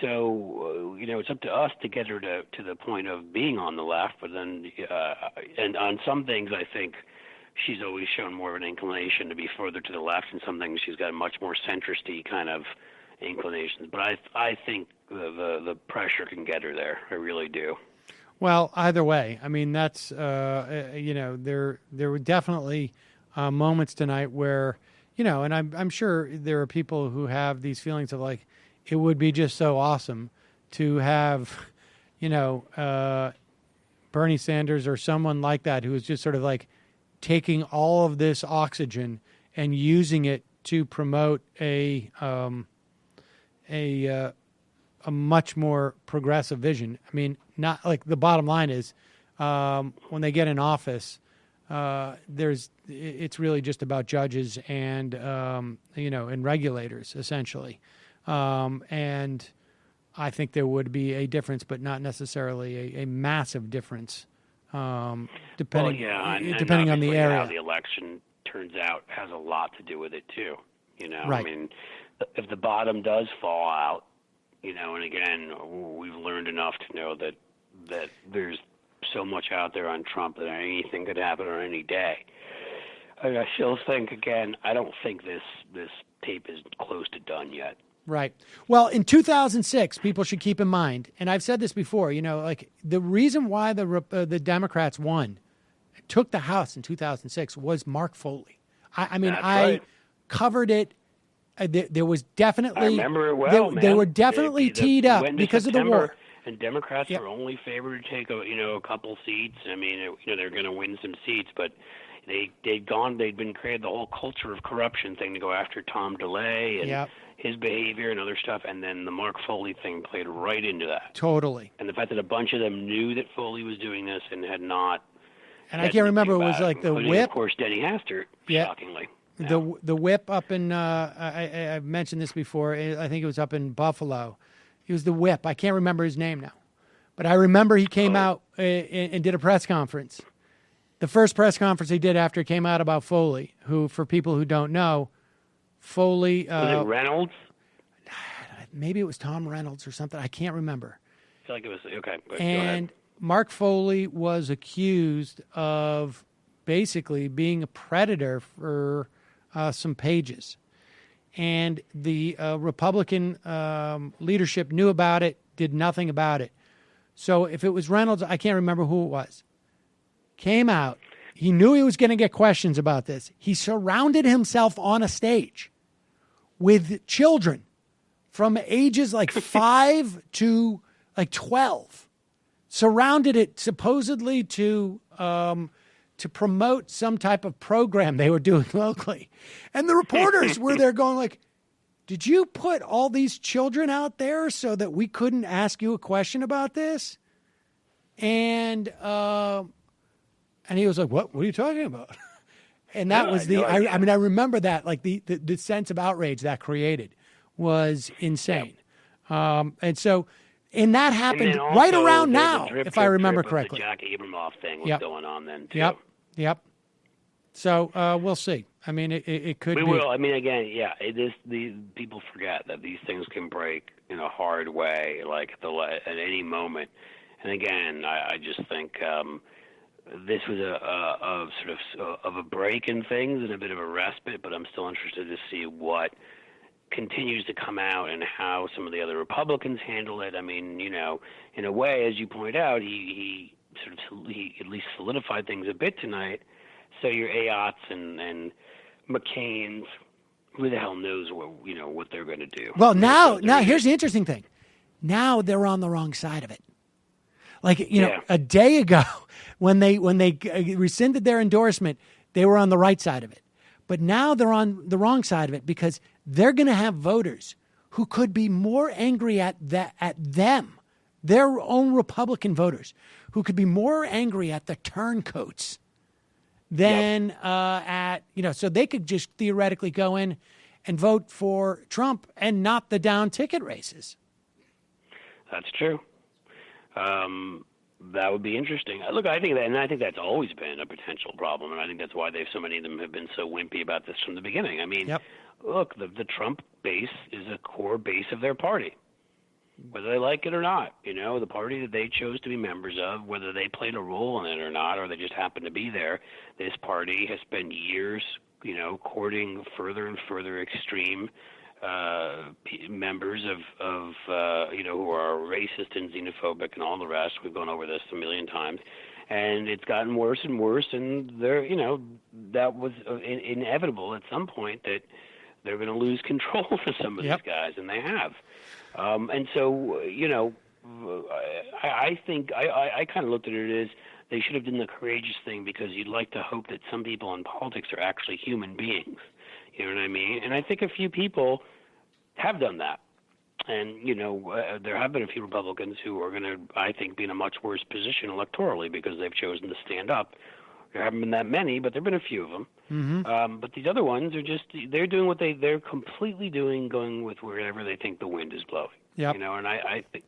So it's up to us to get her to the point of being on the left. But then, and on some things, I think she's always shown more of an inclination to be further to the left, and some things she's got a much more centrist-y kind of inclinations. But I think the pressure can get her there. I really do. Well, either way, I mean, that's, there were definitely moments tonight where, and I'm sure there are people who have these feelings of like, it would be just so awesome to have, Bernie Sanders or someone like that who is just sort of like taking all of this oxygen and using it to promote a much more progressive vision. I mean, not like the bottom line is when they get in office, it's really just about judges and and regulators essentially, and I think there would be a difference, but not necessarily a massive difference, depending on the area. How the election turns out has a lot to do with it too. Right. I mean, if the bottom does fall out, and again, we've learned enough to know that there's so much out there on Trump that anything could happen on any day. I still think, again, I don't think this tape is close to done yet. Right. Well, in 2006, people should keep in mind, and I've said this before, like the reason why the Democrats won, took the House in 2006 was Mark Foley. I covered it. There was definitely. I remember it well, man. They were definitely teed up because of the war. And Democrats were only favored to take a couple seats. I mean, they're going to win some seats, but they'd been created the whole culture of corruption thing to go after Tom DeLay and his behavior and other stuff, and then the Mark Foley thing played right into that. Totally. And the fact that a bunch of them knew that Foley was doing this and had not. And I can't remember, it was like the whip. Of course, Denny Hastert, shockingly. Yeah. The whip up in, I've mentioned this before, I think it was up in Buffalo. He was the whip. I can't remember his name now. But I remember he came out and did a press conference. The first press conference he did after it came out about Foley, who, for people who don't know, Foley... was it Reynolds? Maybe it was Tom Reynolds or something. I can't remember. I feel like it was... Okay, go and ahead. Mark Foley was accused of basically being a predator for some pages. And the Republican leadership knew about it, did nothing about it. So if it was Reynolds, I can't remember who it was, came out. He knew he was going to get questions about this. He surrounded himself on a stage with children from ages like 5 to like 12. Surrounded it supposedly to promote some type of program they were doing locally. And the reporters were there going like, did you put all these children out there so that we couldn't ask you a question about this? And he was like, what are you talking about? And that was I remember that, like the sense of outrage that created was insane. And so, and that happened right around now, if I remember correctly. The Jack Abramoff thing was going on then, too. Yep. So we'll see. I mean, it could be. We will. I mean, again, people forget that these things can break in a hard way, like at any moment. And again, I just think this was a sort of a break in things and a bit of a respite, but I'm still interested to see what continues to come out and how some of the other Republicans handle it. I mean, you know, in a way, as you point out, he at least solidified things a bit tonight. So your Ayotts and McCain's, who the hell knows what they're going to do? Well, now here's the interesting thing. Now they're on the wrong side of it. Like, a day ago when they rescinded their endorsement, they were on the right side of it. But now they're on the wrong side of it because they're going to have voters who could be more angry at them, their own Republican voters, who could be more angry at the turncoats than so they could just theoretically go in and vote for Trump and not the down ticket races. That's true. That would be interesting. Look, I think that's always been a potential problem, and I think that's why so many of them have been so wimpy about this from the beginning. I mean, Look, the Trump base is a core base of their party, whether they like it or not. The party that they chose to be members of, whether they played a role in it or not, or they just happened to be there. This party has spent years, courting further and further extreme members of who are racist and xenophobic and all the rest. We've gone over this a million times, and it's gotten worse and worse. And that was inevitable at some point that they're going to lose control for some of these guys, and they have. And so I think I kind of looked at it as they should have done the courageous thing, because you'd like to hope that some people in politics are actually human beings. You know what I mean? And I think a few people have done that. And, there have been a few Republicans who are going to, I think, be in a much worse position electorally because they've chosen to stand up. There haven't been that many, but there have been a few of them. Mm-hmm. But these other ones are they're doing what they're completely going with wherever they think the wind is blowing. Yep. And I think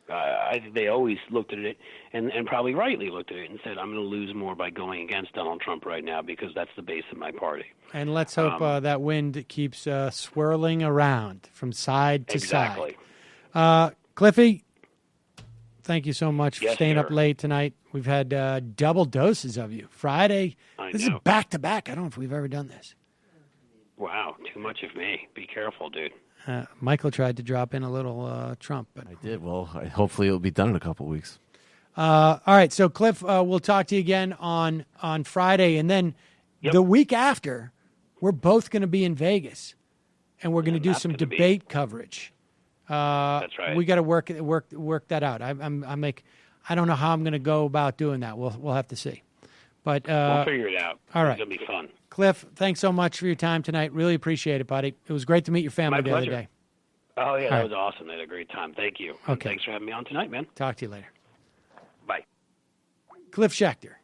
they always looked at it and probably rightly looked at it and said, I'm going to lose more by going against Donald Trump right now because that's the base of my party. And let's hope that wind keeps swirling around from side to exactly. side. Cliffy, thank you so much for staying up sir. late tonight. We've had double doses of you. Friday, this is back-to-back. I don't know if we've ever done this. Wow, too much of me. Be careful, dude. Michael tried to drop in a little Trump. But I did. Well, hopefully it'll be done in a couple of weeks. All right, so Cliff, we'll talk to you again on Friday. And then the week after, we're both going to be in Vegas, and we're going to do some debate coverage. That's right. We got to work that out. I don't know how I'm going to go about doing that. We'll have to see. But we'll figure it out. All right. It's going to be fun. Cliff, thanks so much for your time tonight. Really appreciate it, buddy. It was great to meet your family the other day. Oh, yeah, that was awesome. They had a great time. Thank you. Okay. And thanks for having me on tonight, man. Talk to you later. Bye. Cliff Schecter.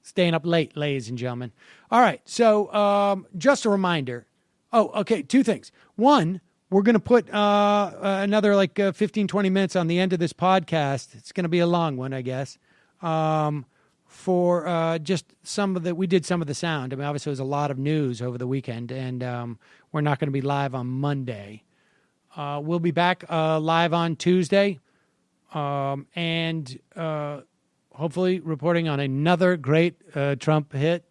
Staying up late, ladies and gentlemen. All right, so just a reminder. Oh, okay, two things. One, we're going to put another 15, 20 minutes on the end of this podcast. It's going to be a long one, I guess, for just we did some of the sound. I mean, obviously, there was a lot of news over the weekend, and we're not going to be live on Monday. We'll be back live on Tuesday, and hopefully reporting on another great Trump hit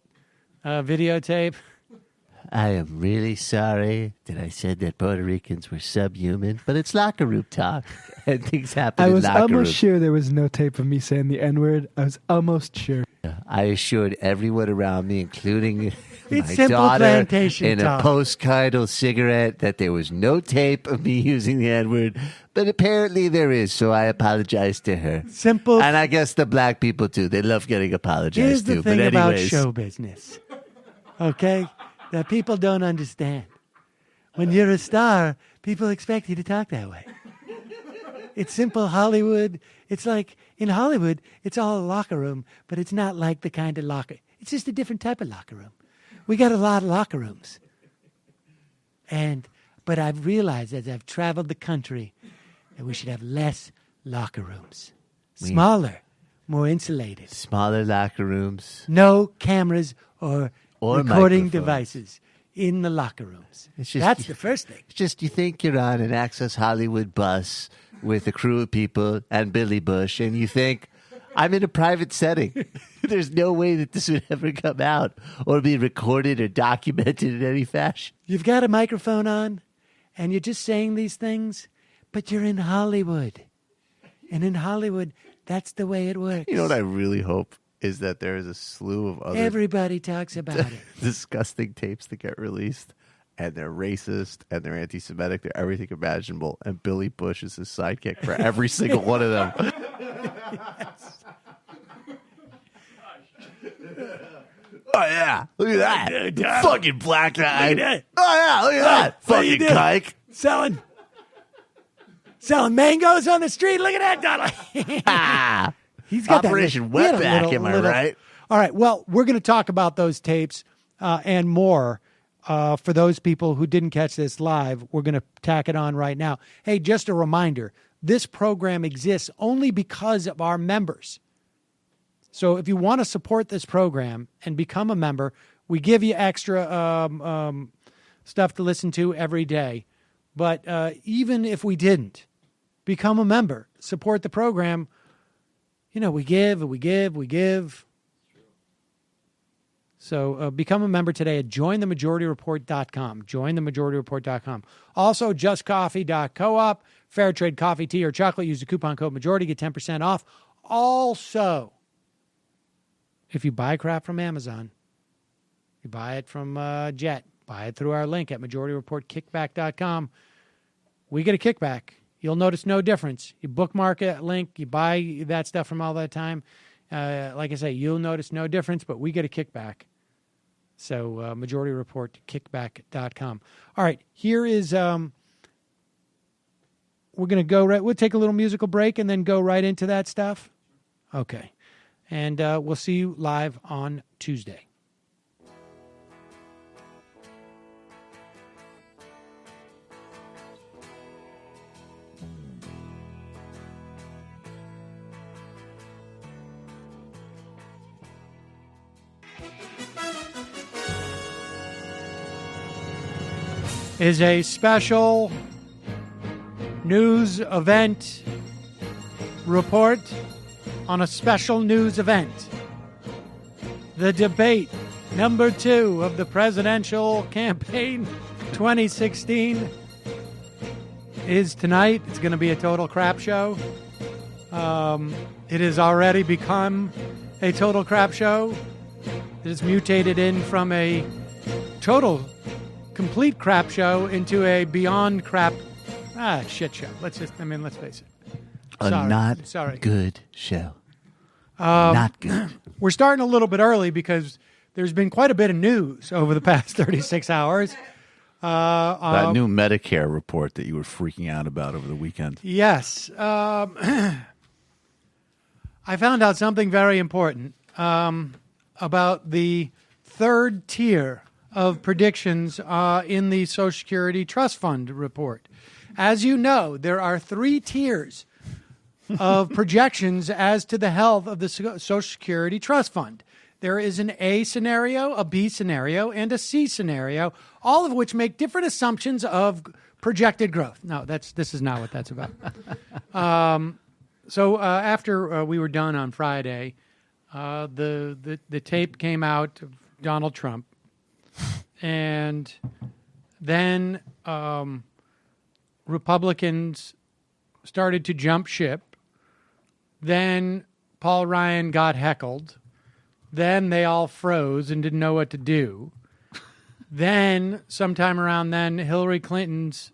videotape. I am really sorry that I said that Puerto Ricans were subhuman, but it's locker room talk, and things happen in locker room. I was almost sure there was no tape of me saying the N-word. I was almost sure. I assured everyone around me, including my simple daughter, plantation in talk. a post-coital cigarette, that there was no tape of me using the N-word, but apparently there is, so I apologize to her. Simple. And I guess the black people, too. They love getting apologized Here's the to. thing But about anyways, show business, okay, that people don't understand. When you're a star, people expect you to talk that way. It's simple Hollywood. It's like in Hollywood, it's all a locker room, but it's not like the kind of locker. It's just a different type of locker room. We got a lot of locker rooms. But I've realized as I've traveled the country that we should have less locker rooms. Smaller, more insulated. Smaller locker rooms. No cameras or recording microphones. Devices in the locker rooms. It's just, That's the first thing. It's just you think you're on an Access Hollywood bus with a crew of people and Billy Bush, and you think, I'm in a private setting. There's no way that this would ever come out or be recorded or documented in any fashion. You've got a microphone on, and you're just saying these things, but you're in Hollywood. And in Hollywood, that's the way it works. You know what I really hope is that there is a slew of other Everybody talks about it. disgusting tapes that get released, and they're racist, and they're anti-Semitic, they're everything imaginable, and Billy Bush is his sidekick for every single one of them. Oh, yeah. Look at that. Fucking black guy. Look at that. Oh, yeah. Look at that. Fucking kike. Selling mangoes on the street. Look at that, Donald. He's got Operation that. Wetback, am I right? All right. Well, we're going to talk about those tapes and more. For those people who didn't catch this live, we're going to tack it on right now. Hey, just a reminder, this program exists only because of our members. So if you want to support this program and become a member, we give you extra stuff to listen to every day. But even if we didn't, become a member, support the program. You know, we give. So become a member today at jointhemajorityreport.com. Jointhemajorityreport.com. Also, justcoffee.coop. Fair trade coffee, tea, or chocolate. Use the coupon code majority. Get 10% off. Also, if you buy crap from Amazon, you buy it from Jet, buy it through our link at majorityreportkickback.com. We get a kickback. You'll notice no difference. You bookmark a link, you buy that stuff from all that time. Like I say, you'll notice no difference, but we get a kickback. So majorityreportkickback.com. All right, here is, we're going to go right, we'll take a little musical break and then go right into that stuff. Okay. And we'll see you live on Tuesday. Is a special news event report on a special news event. The debate number 2 of the presidential campaign 2016 is tonight. It's going to be a total crap show. It has already become a total crap show. It has mutated in from a complete crap show into a beyond crap shit show. Let's face it. Good show. Not good. We're starting a little bit early because there's been quite a bit of news over the past 36 hours. That new Medicare report that you were freaking out about over the weekend. Yes. I found out something very important about the third tier of predictions in the Social Security Trust Fund report. As you know, there are 3 tiers of projections as to the health of the Social Security Trust Fund. There is an A scenario, a B scenario, and a C scenario, all of which make different assumptions of projected growth. No, this is not what that's about. So after we were done on Friday, the tape came out of Donald Trump, and then Republicans started to jump ship. Then Paul Ryan got heckled. Then they all froze and didn't know what to do. Then, sometime around then, Hillary Clinton's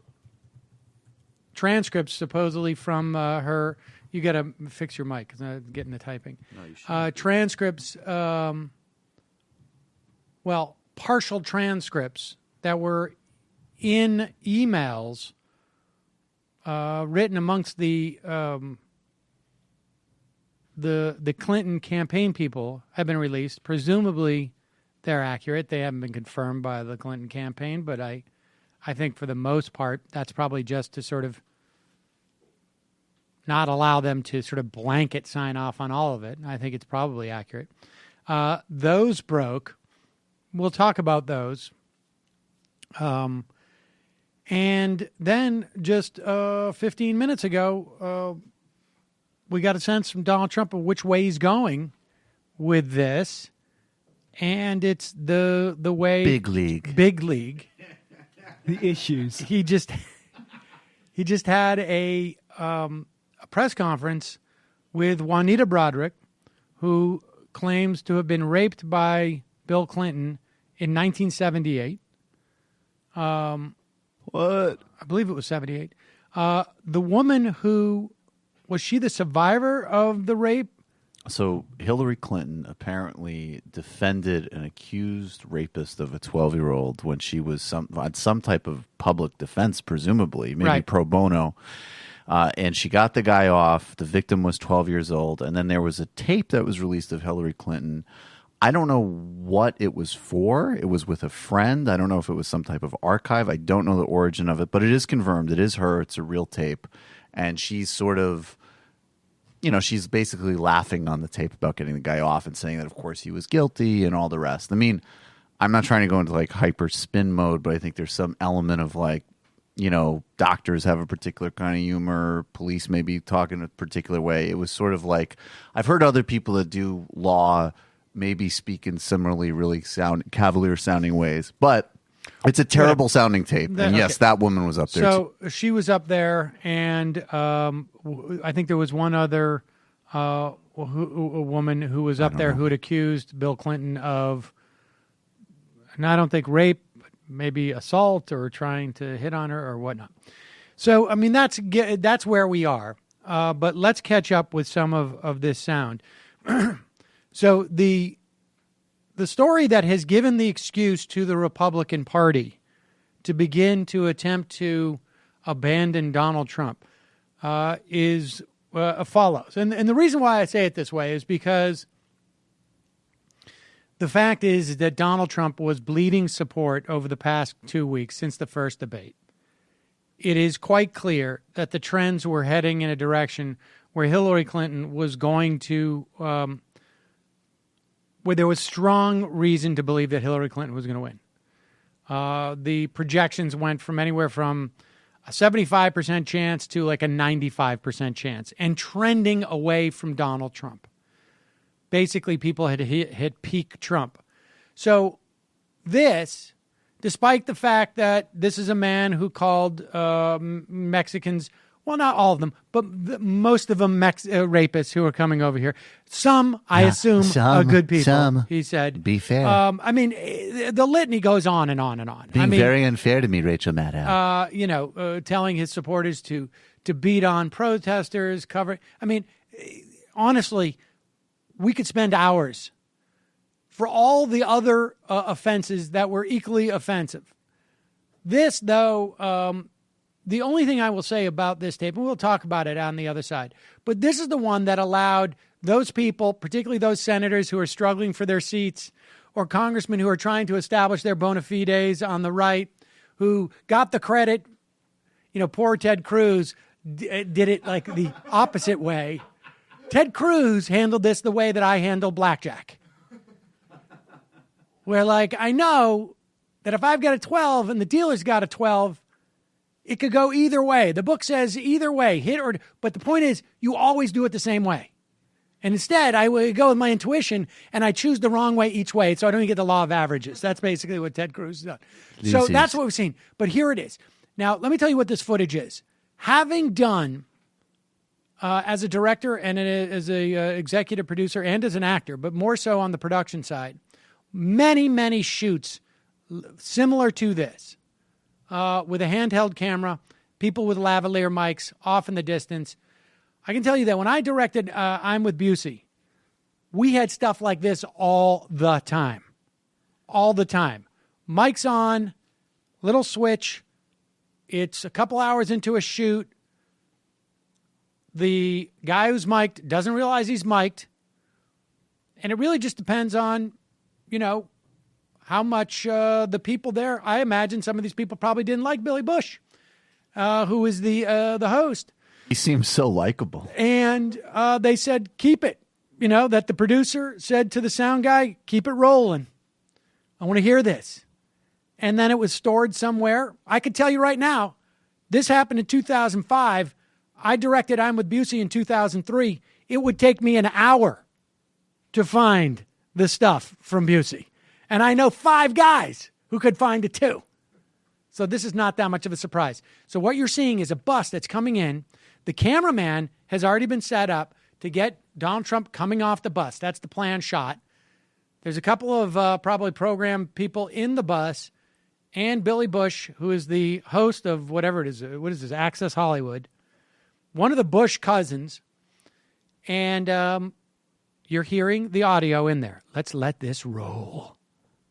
transcripts supposedly from her... You got to fix your mic because I'm getting the typing. No, you shouldn't. Transcripts, partial transcripts that were in emails written amongst the Clinton campaign people have been released. Presumably, they're accurate. They haven't been confirmed by the Clinton campaign, but I think for the most part, that's probably just to sort of not allow them to sort of blanket sign off on all of it. I think it's probably accurate. Those broke. We'll talk about those. And then just 15 minutes ago, we got a sense from Donald Trump of which way he's going with this. And it's the way... Big league. Big league. The issues. He just... He just had a press conference with Juanita Broaddrick, who claims to have been raped by Bill Clinton in 1978. What? I believe it was 78. The woman who, was she the survivor of the rape? So Hillary Clinton apparently defended an accused rapist of a 12-year-old when she was on some type of public defense, presumably, maybe Right. pro bono. And she got the guy off. The victim was 12 years old. And then there was a tape that was released of Hillary Clinton. I don't know what it was for. It was with a friend. I don't know if it was some type of archive. I don't know the origin of it, but it is confirmed. It is her. It's a real tape. And she's sort of, she's basically laughing on the tape about getting the guy off and saying that, of course, he was guilty and all the rest. I mean, I'm not trying to go into like hyper spin mode, but I think there's some element of like, doctors have a particular kind of humor. Police maybe talk in a particular way. It was sort of like, I've heard other people that do law maybe speak in similarly really cavalier sounding ways, but it's a terrible sounding tape. And yes, that woman was up there. So she was up there, and I think there was one other a woman who was up there who had accused Bill Clinton of, and I don't think rape, but maybe assault or trying to hit on her or whatnot. So, I mean, that's where we are. But let's catch up with some of this sound. So the story that has given the excuse to the Republican Party to begin to attempt to abandon Donald Trump is follows. And the reason why I say it this way is because the fact is that Donald Trump was bleeding support over the past 2 weeks since the first debate. It is quite clear that the trends were heading in a direction where Hillary Clinton was going to where there was strong reason to believe that Hillary Clinton was going to win. The projections went from anywhere from a 75% chance to like a 95% chance and trending away from Donald Trump. Basically, people had hit peak Trump. So this, despite the fact that this is a man who called Mexicans, well, not all of them, but most of them rapists who are coming over here. Some, I assume, are good people, some, he said. Be fair. I mean, the litany goes on and on and on. Being very unfair to me, Rachel Maddow. Telling his supporters to beat on protesters, I mean, honestly, we could spend hours for all the other offenses that were equally offensive. This, though, the only thing I will say about this tape, and we'll talk about it on the other side, but this is the one that allowed those people, particularly those senators who are struggling for their seats or congressmen who are trying to establish their bona fides on the right, who got the credit. Poor Ted Cruz did it like the opposite way. Ted Cruz handled this the way that I handle blackjack. Where, like, I know that if I've got a 12 and the dealer's got a 12, it could go either way. The book says either way, but the point is, you always do it the same way. And instead, I would go with my intuition, and I choose the wrong way each way, so I don't even get the law of averages. That's basically what Ted Cruz has done. So that's what we've seen. But here it is. Now, let me tell you what this footage is. Having done, as a director and as a executive producer and as an actor, but more so on the production side, many, many shoots similar to this. With a handheld camera, people with lavalier mics off in the distance. I can tell you that when I directed I'm with Busey, we had stuff like this all the time. All the time. Mics on, little switch. It's a couple hours into a shoot. The guy who's mic'd doesn't realize he's mic'd. And it really just depends on, how much the people there. I imagine some of these people probably didn't like Billy Bush, who is the host. He seems so likable. And they said, keep it. That the producer said to the sound guy, keep it rolling. I want to hear this. And then it was stored somewhere. I could tell you right now, this happened in 2005. I directed I'm with Busey in 2003. It would take me an hour to find the stuff from Busey. And I know 5 guys who could find it too. So this is not that much of a surprise. So what you're seeing is a bus that's coming in. The cameraman has already been set up to get Donald Trump coming off the bus. That's the planned shot. There's a couple of probably program people in the bus, and Billy Bush, who is the host of whatever it is. What is this? Access Hollywood. One of the Bush cousins. And you're hearing the audio in there. Let's let this roll.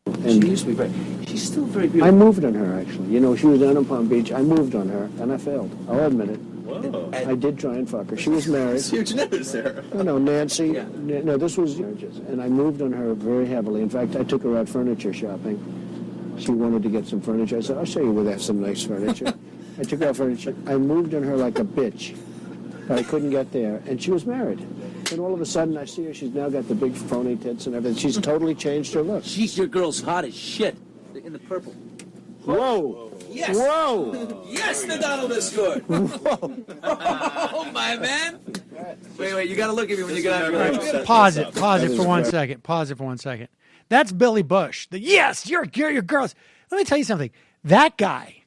And she used to be very, she's still very beautiful. I moved on her, actually. You know, she was down in Palm Beach. I moved on her, and I failed. I'll admit it. Whoa. I did try and fuck her. She was married. Huge news, Sarah. No, Nancy. Yeah. No, this was marriages. And I moved on her very heavily. In fact, I took her out furniture shopping. She wanted to get some furniture. I said, I'll show you where there's some nice furniture. I took her out furniture. I moved on her like a bitch. But I couldn't get there. And she was married. And all of a sudden, I see her. She's now got the big phony tits and everything. She's totally changed her look. She's your girl's hot as shit. In the purple. Whoa. Yes. Whoa. Yes, the Donald is good. Whoa. Oh, my man. Wait, you got to look at me when you get out of your Pause it for 1 second. Pause it for 1 second. That's Billy Bush. Yes, you're your girls. Let me tell you something. That guy,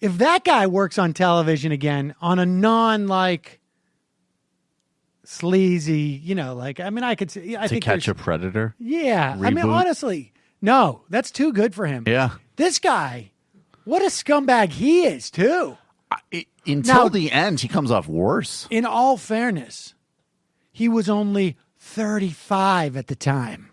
if that guy works on television again on a non-like sleazy, I could see. I To think Catch a Predator? Yeah. Reboot? I mean, honestly, no, that's too good for him. Yeah. This guy, what a scumbag he is, too. Until the end, he comes off worse. In all fairness, he was only 35 at the time.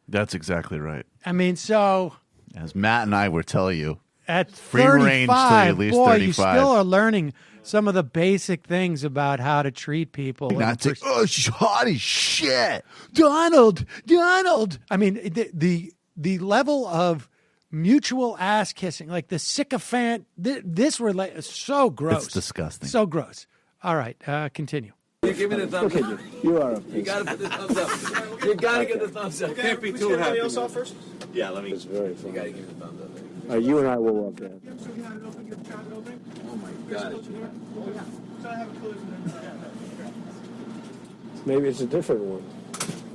That's exactly right. I mean, so As Matt and I would tell you, at free 35, range to at least boy, 35. you still are learning some of the basic things about how to treat people. Not to, she's hot as shit. Donald. I mean, the level of mutual ass kissing, like the sycophant, this so gross. It's disgusting. So gross. All right, continue. You give me the thumbs up. You are a You got to put the thumbs up. You got to get the thumbs up. Can't be too happy. Else off first? Yeah, let me. It's very fun. You got to give me the thumbs up. You and I will walk out. Oh my God. Maybe it's a different one.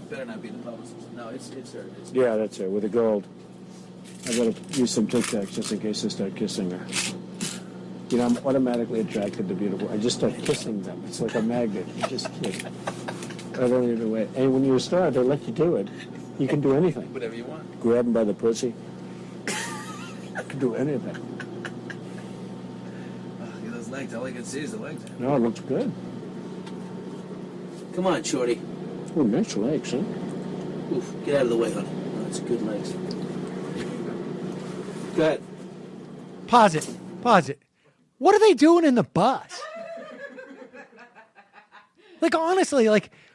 Better not be the publicist. No, it's her. Yeah, that's her, with the gold. I gotta use some Tic Tacs just in case I start kissing her. You know, I'm automatically attracted to beautiful. I just start kissing them. It's like a magnet. You just kiss. I don't even wait. And when you're a star, they let you do it. You can do anything. Whatever you want. Grab them by the pussy. You can do anything. Look at those legs. All I can see is the legs. No, it looks good. Come on, Shorty. Oh, nice legs, huh? Oof, get out of the way, honey. Oh, that's good legs. Go ahead. Pause it. What are they doing in the bus? Like, honestly,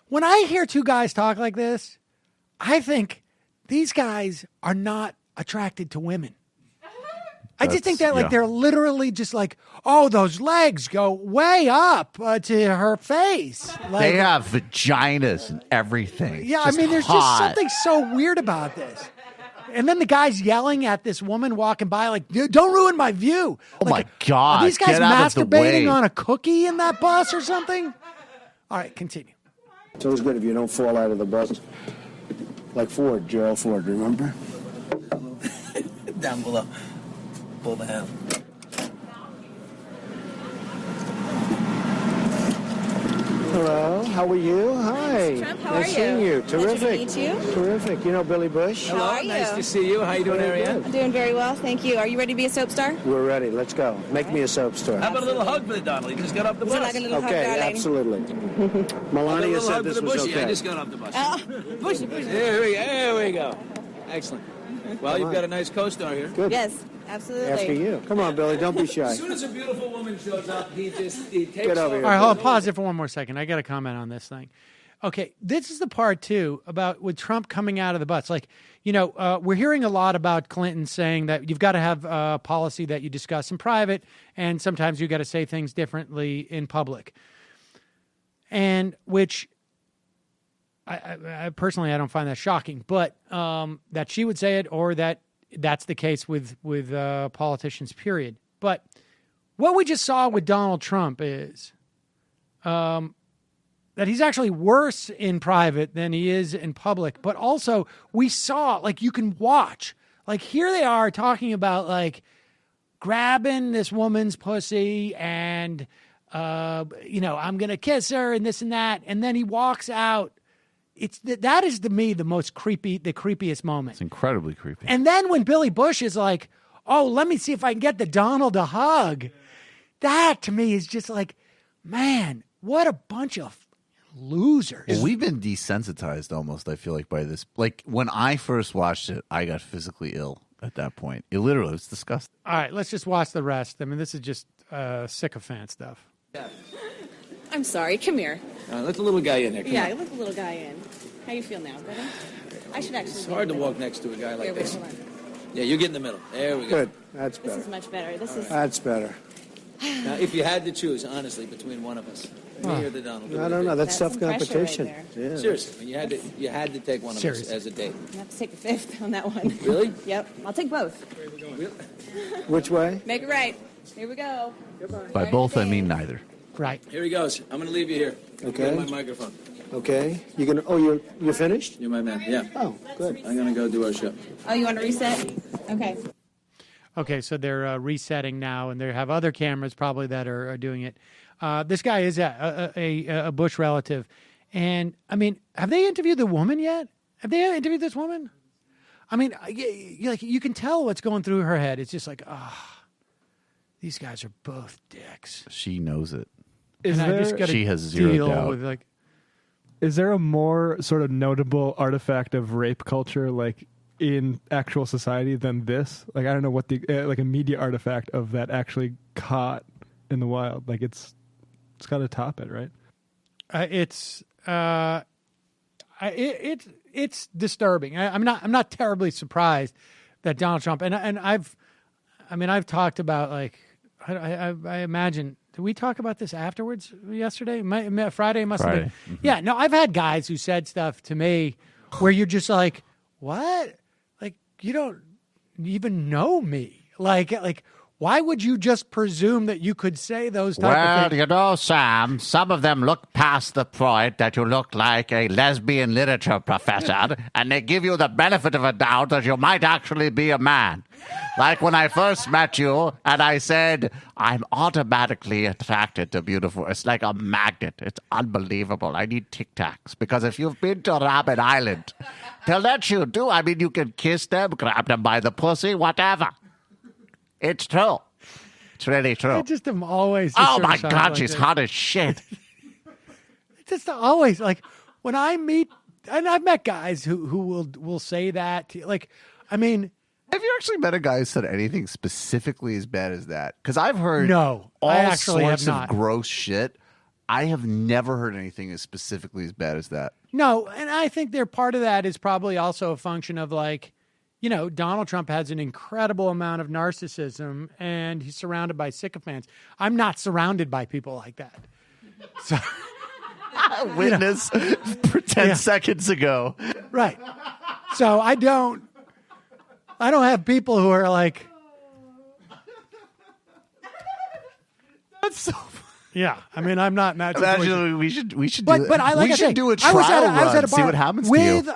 when I hear two guys talk like this, I think these guys are not attracted to women. I just think that, they're literally just oh, those legs go way up to her face. They have vaginas and everything. Yeah, I mean, there's just something so weird about this. And then the guy's yelling at this woman walking by, "Dude, don't ruin my view." Oh, my God. Are these guys Get out of the way. masturbating on a cookie in that bus or something? All right, continue. It's always good if you don't fall out of the bus. Like Ford, Gerald Ford, remember? Down below. Pull the hand. Hello, how are you? Hi. Trump, how nice are seeing you? you. Terrific. Pleasure to meet you. Terrific. You know Billy Bush? How are you? Nice to see you. How you doing, Ariane? I'm doing very well, thank you. Are you ready to be a soap star? We're ready. Let's go. Make me a soap star. How about a little hug for the Donald? He just got off the Would you bus. like a little Okay, hug, darling? absolutely. Melania said this was Bushy. okay. I just got off the bus. Bushy. There we go. Excellent. Well, you've got a nice co-star here. Good. Yes, absolutely. After you. Come on, Billy. Don't be shy. As soon as a beautiful woman shows up, he takes Get over here. All right, hold on. Pause it for one more second. I got to comment on this thing. Okay, this is the part, too, about with Trump coming out of the bus. We're hearing a lot about Clinton saying that you've got to have a policy that you discuss in private, and sometimes you got to say things differently in public. And which, I personally, I don't find that shocking, but that she would say it or that's the case with politicians, period. But what we just saw with Donald Trump is that he's actually worse in private than he is in public. But also we saw, you can watch, here they are talking about grabbing this woman's pussy and, I'm going to kiss her and this and that. And then he walks out. That is to me the creepiest moment. It's incredibly creepy. And then when Billy Bush is like, oh, let me see if I can get the Donald a hug. That to me is just like, man, what a bunch of losers. Well, we've been desensitized almost, I feel like, by this. Like, when I first watched it, I got physically ill at that point. It literally was disgusting. All right, let's just watch the rest. I mean, this is just sycophant stuff. I'm sorry. Come here. Let the little guy in there. Come Yeah, on. let the little guy in. How you feel now? Better? I should actually. It's hard to walk next to a guy like Wait, this. hold on. Yeah, you get in the middle. There we go. Good. That's This better. is much better. This is. That's better. Now, if you had to choose, honestly, between one of us, me or the Donald, I don't know. That's That's tough some pressure right competition. there. Yeah. seriously, you had to take one of us Seriously. as a date. I have to take a fifth on that one. Really? Yep. I'll take both. Which way? Make it right. Here we go. By both, I mean neither. Right. Here he goes. I'm going to leave you here. Okay. Get my microphone. Okay. You gonna? Oh, you're finished? You're my man. Yeah. Oh, good. I'm going to go do our show. Oh, you want to reset? Okay. Okay, so they're resetting now, and they have other cameras probably that are doing it. This guy is a Bush relative. And, I mean, have they interviewed the woman yet? Have they interviewed this woman? I mean, you can tell what's going through her head. It's just like, these guys are both dicks. She knows it. Is And I just there, gotta She has zero deal doubt. with, like, is there a more sort of notable artifact of rape culture, like in actual society, than this? Like, I don't know what the like a media artifact of that actually caught in the wild. Like, it's got to top it, right? It's disturbing. I'm not terribly surprised that Donald Trump and I've talked about, like, I imagine. Did we talk about this afterwards yesterday? Friday must have been. Friday. Mm-hmm. Yeah, no, I've had guys who said stuff to me where you're just like, what? Like, you don't even know me. Like, why would you just presume that you could say those type of Well, things? you know, Sam, some of them look past the point that you look like a lesbian literature professor, and they give you the benefit of a doubt that you might actually be a man. Like when I first met you, and I said, I'm automatically attracted to beautiful. It's like a magnet. It's unbelievable. I need Tic Tacs. Because if you've been to Rabid Island, they'll let you do. I mean, you can kiss them, grab them by the pussy, whatever. It's true. It's really true. I just am always. Oh, my concerned God, like she's this. hot as shit. Just always, like, when I meet, and I've met guys who will say that. Like, I mean, Have you actually met a guy who said anything specifically as bad as that? Because I've heard No, all I actually have sorts not. of gross shit. I have never heard anything as specifically as bad as that. no, and I think part of that is probably also a function of, like, you know, Donald Trump has an incredible amount of narcissism, and he's surrounded by sycophants. I'm not surrounded by people like that. So, Witness 10 seconds ago. right. So I don't have people who are like, That's so. yeah. I mean, I'm not in that situation. Imagine we should But do I like we I should say, do a I was trial at run. a bar See what happens with to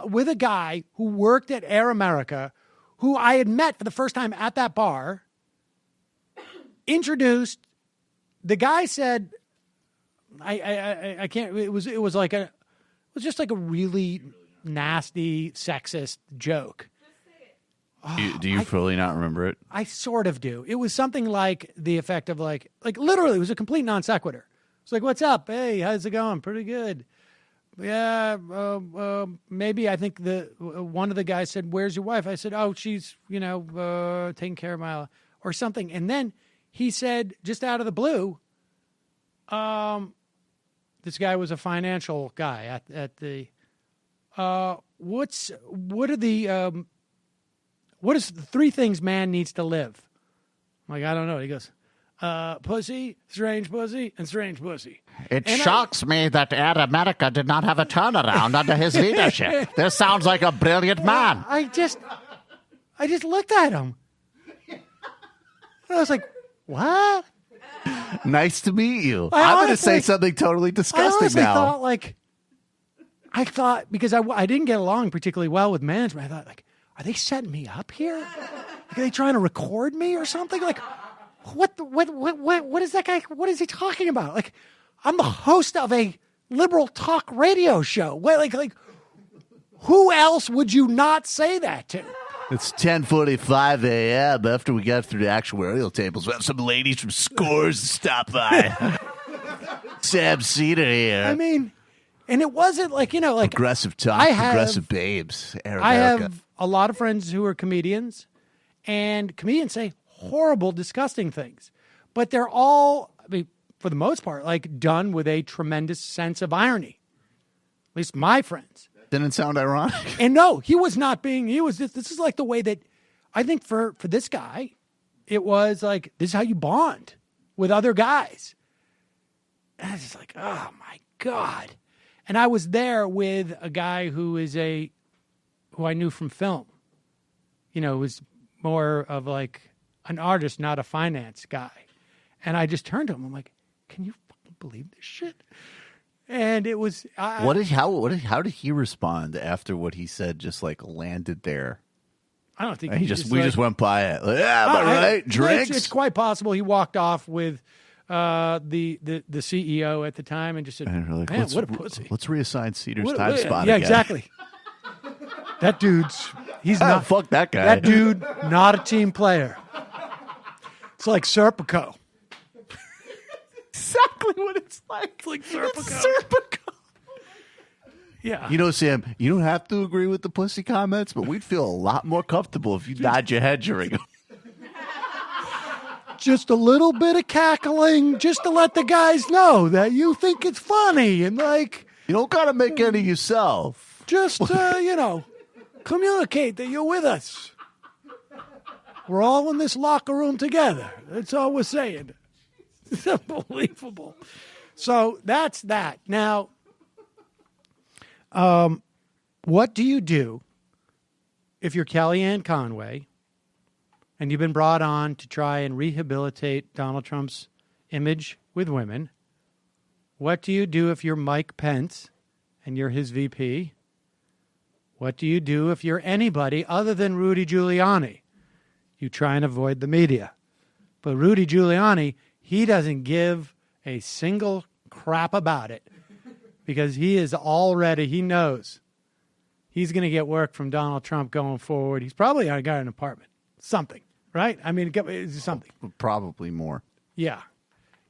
you. with a guy who worked at Air America, who I had met for the first time at that bar. Introduced, the guy said, I can't. It was just like a really nasty sexist joke. Do you fully not remember it? I sort of do. It was something like the effect of like literally, it was a complete non sequitur. It's like, what's up? Hey, how's it going? Pretty good. Yeah, maybe I think one of the guys said, "Where's your wife?" I said, "Oh, she's taking care of my," or something. And then he said, just out of the blue, this guy was a financial guy at the. What is the 3 things man needs to live? I'm like, I don't know. He goes, pussy, strange pussy, and strange pussy. It And shocks me that Air America did not have a turnaround under his leadership. This sounds like a brilliant man. I just looked at him. And I was like, what? Nice to meet you. I I'm going to honestly- say something totally I disgusting honestly now. thought, because I didn't get along particularly well with management, I thought, like, are they setting me up here? Like, are they trying to record me or something? Like, what is that guy? What is he talking about? Like, I'm the host of a liberal talk radio show. Like, who else would you not say that to? It's 10:45 a.m. After we got through the actuarial tables. We have some ladies from Scores to stop by. Sam Cedar here. I mean, and it wasn't like, like aggressive talk, aggressive babes. I have a lot of friends who are comedians, and comedians say horrible, disgusting things, but they're all, I mean, for the most part, like done with a tremendous sense of irony. At least my friends. Didn't sound ironic. And no, he was not being, this is like the way that I think for this guy, it was like, this is how you bond with other guys. And I was just like, oh my God. And I was there with a guy who I knew from film, was more of like an artist, not a finance guy. And I just turned to him. I'm like, can you fucking believe this shit? And it was how did he respond after what he said? Just like landed there. I don't think we just went by it. Like, yeah, am I right? Drinks. It's quite possible he walked off with the CEO at the time and just said, like, "Man, what a pussy." Let's reassign Cedar's time spot. Yeah, again. exactly. That he's not. Fuck that guy. That dude, not a team player. It's like Serpico. Exactly what it's like. It's like Serpico. It's Serpico. Yeah. Sam, you don't have to agree with the pussy comments, but we'd feel a lot more comfortable if you nod your head during them. Just a little bit of cackling, just to let the guys know that you think it's funny, and like you don't gotta make any yourself. Just communicate that you're with us. We're all in this locker room together. That's all we're saying. It's unbelievable. So that's that. Now, what do you do if you're Kellyanne Conway and you've been brought on to try and rehabilitate Donald Trump's image with women? What do you do if you're Mike Pence and you're his VP? What do you do if you're anybody other than Rudy Giuliani? You try and avoid the media. But Rudy Giuliani, he doesn't give a single crap about it because he knows he's going to get work from Donald Trump going forward. He's probably got an apartment, something, right? I mean, it's something. Probably more. Yeah.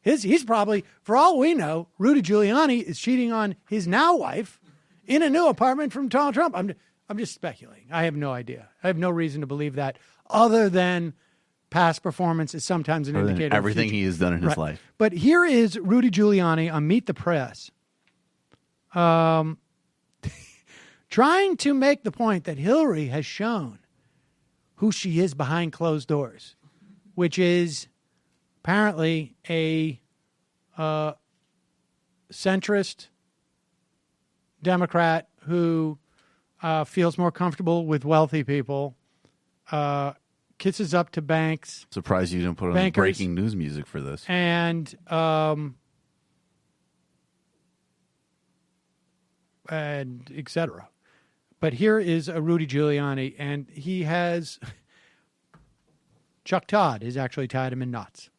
He's probably, for all we know, Rudy Giuliani is cheating on his now wife in a new apartment from Donald Trump. I'm just speculating. I have no idea. I have no reason to believe that other than past performance is sometimes an indicator of everything he has done in his life. But here is Rudy Giuliani on Meet the Press trying to make the point that Hillary has shown who she is behind closed doors, which is apparently a centrist Democrat who feels more comfortable with wealthy people, kisses up to banks. Surprised you didn't put on breaking news music for this. And et cetera. But here is a Rudy Giuliani, and he has Chuck Todd has actually tied him in knots.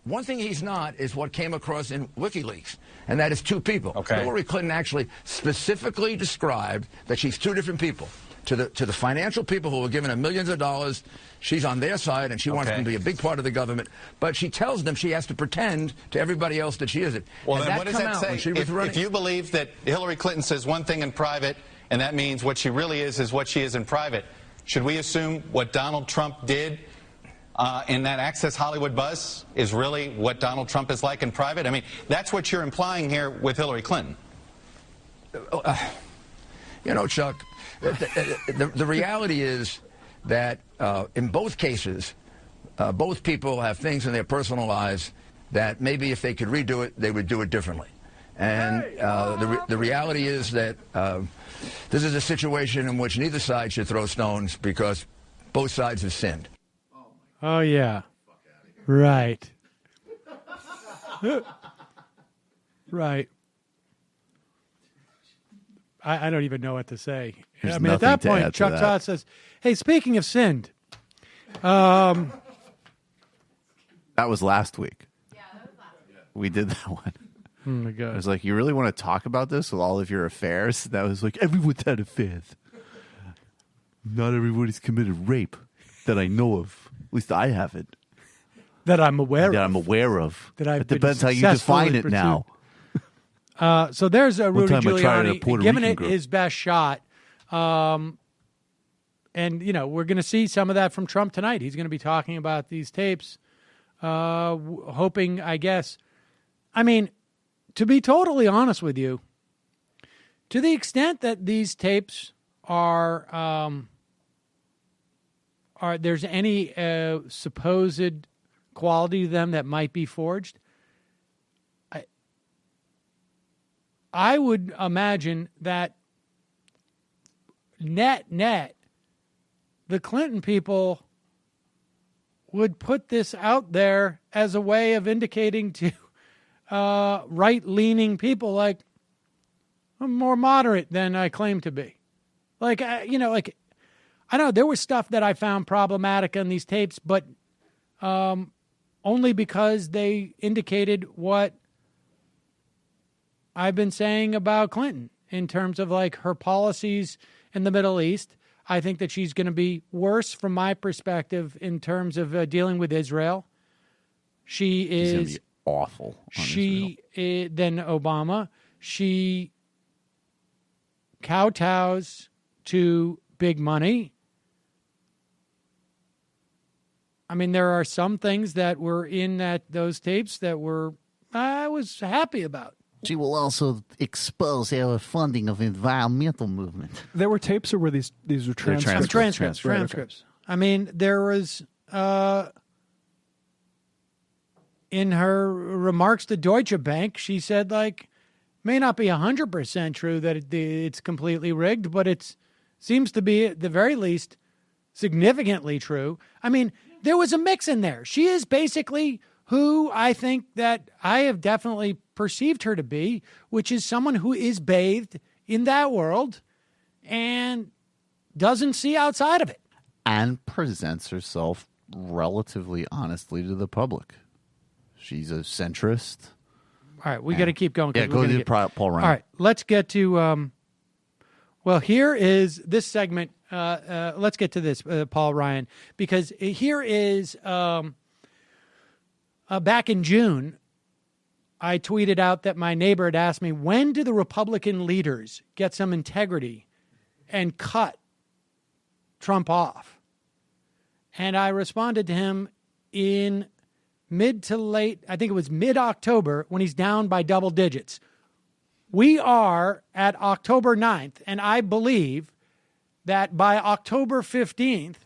One thing he's not is what came across in WikiLeaks, and that is two people. Okay. Hillary Clinton actually specifically described that she's two different people. To the financial people who were giving her millions of dollars, she's on their side, and she wants them to be a big part of the government. But she tells them she has to pretend to everybody else that she isn't. Well, and then what does that say? If you believe that Hillary Clinton says one thing in private, and that means what she really is what she is in private, should we assume what Donald Trump did in that Access Hollywood bus is really what Donald Trump is like in private? I mean, that's what you're implying here with Hillary Clinton. Chuck, the reality is that in both cases, both people have things in their personal lives that maybe if they could redo it, they would do it differently. And the reality is that this is a situation in which neither side should throw stones because both sides have sinned. Oh, yeah. Right. Right. I don't even know what to say. There's I mean, at that nothing to point, add to Chuck that. Todd says, hey, speaking of sinned, That was last week. Yeah, that was last week. We did that one. Oh my God. I was like, you really want to talk about this with all of your affairs? That was like, everyone's had affairs. Not everybody's committed rape that I know of. At least I haven't. That I'm aware of. That I'm aware of. That I've it depends how you define it now. So there's Rudy Giuliani giving it group. his best shot. And, we're going to see some of that from Trump tonight. He's going to be talking about these tapes, hoping, I guess. I mean, to be totally honest with you, to the extent that these tapes are there's any supposed quality to them that might be forged, I would imagine that net, the Clinton people would put this out there as a way of indicating to right-leaning people, like, I'm more moderate than I claim to be. I know there was stuff that I found problematic on these tapes, but only because they indicated what I've been saying about Clinton in terms of her policies in the Middle East. I think that she's going to be worse from my perspective in terms of dealing with Israel. She's going to be awful. Than Obama. She kowtows to big money. I mean, there are some things that were in those tapes that I was happy about. She will also expose our funding of environmental movement. There were tapes, or were these were transcripts? Transcripts. Right, okay. I mean, there was in her remarks to Deutsche Bank, she said, may not be 100% true that it's completely rigged, but it seems to be, at the very least, significantly true. I mean, there was a mix in there. She is basically who I think that I have definitely perceived her to be, which is someone who is bathed in that world and doesn't see outside of it. And presents herself relatively honestly to the public. She's a centrist. All right, we got to keep going. Yeah, go to Paul Ryan. All right, let's get to, here is this segment. Let's get to this, Paul Ryan, because here is, back in June, I tweeted out that my neighbor had asked me, when do the Republican leaders get some integrity and cut Trump off? And I responded to him in mid to late, I think it was mid-October, when he's down by double digits. We are at October 9th, and I believe that by October 15th,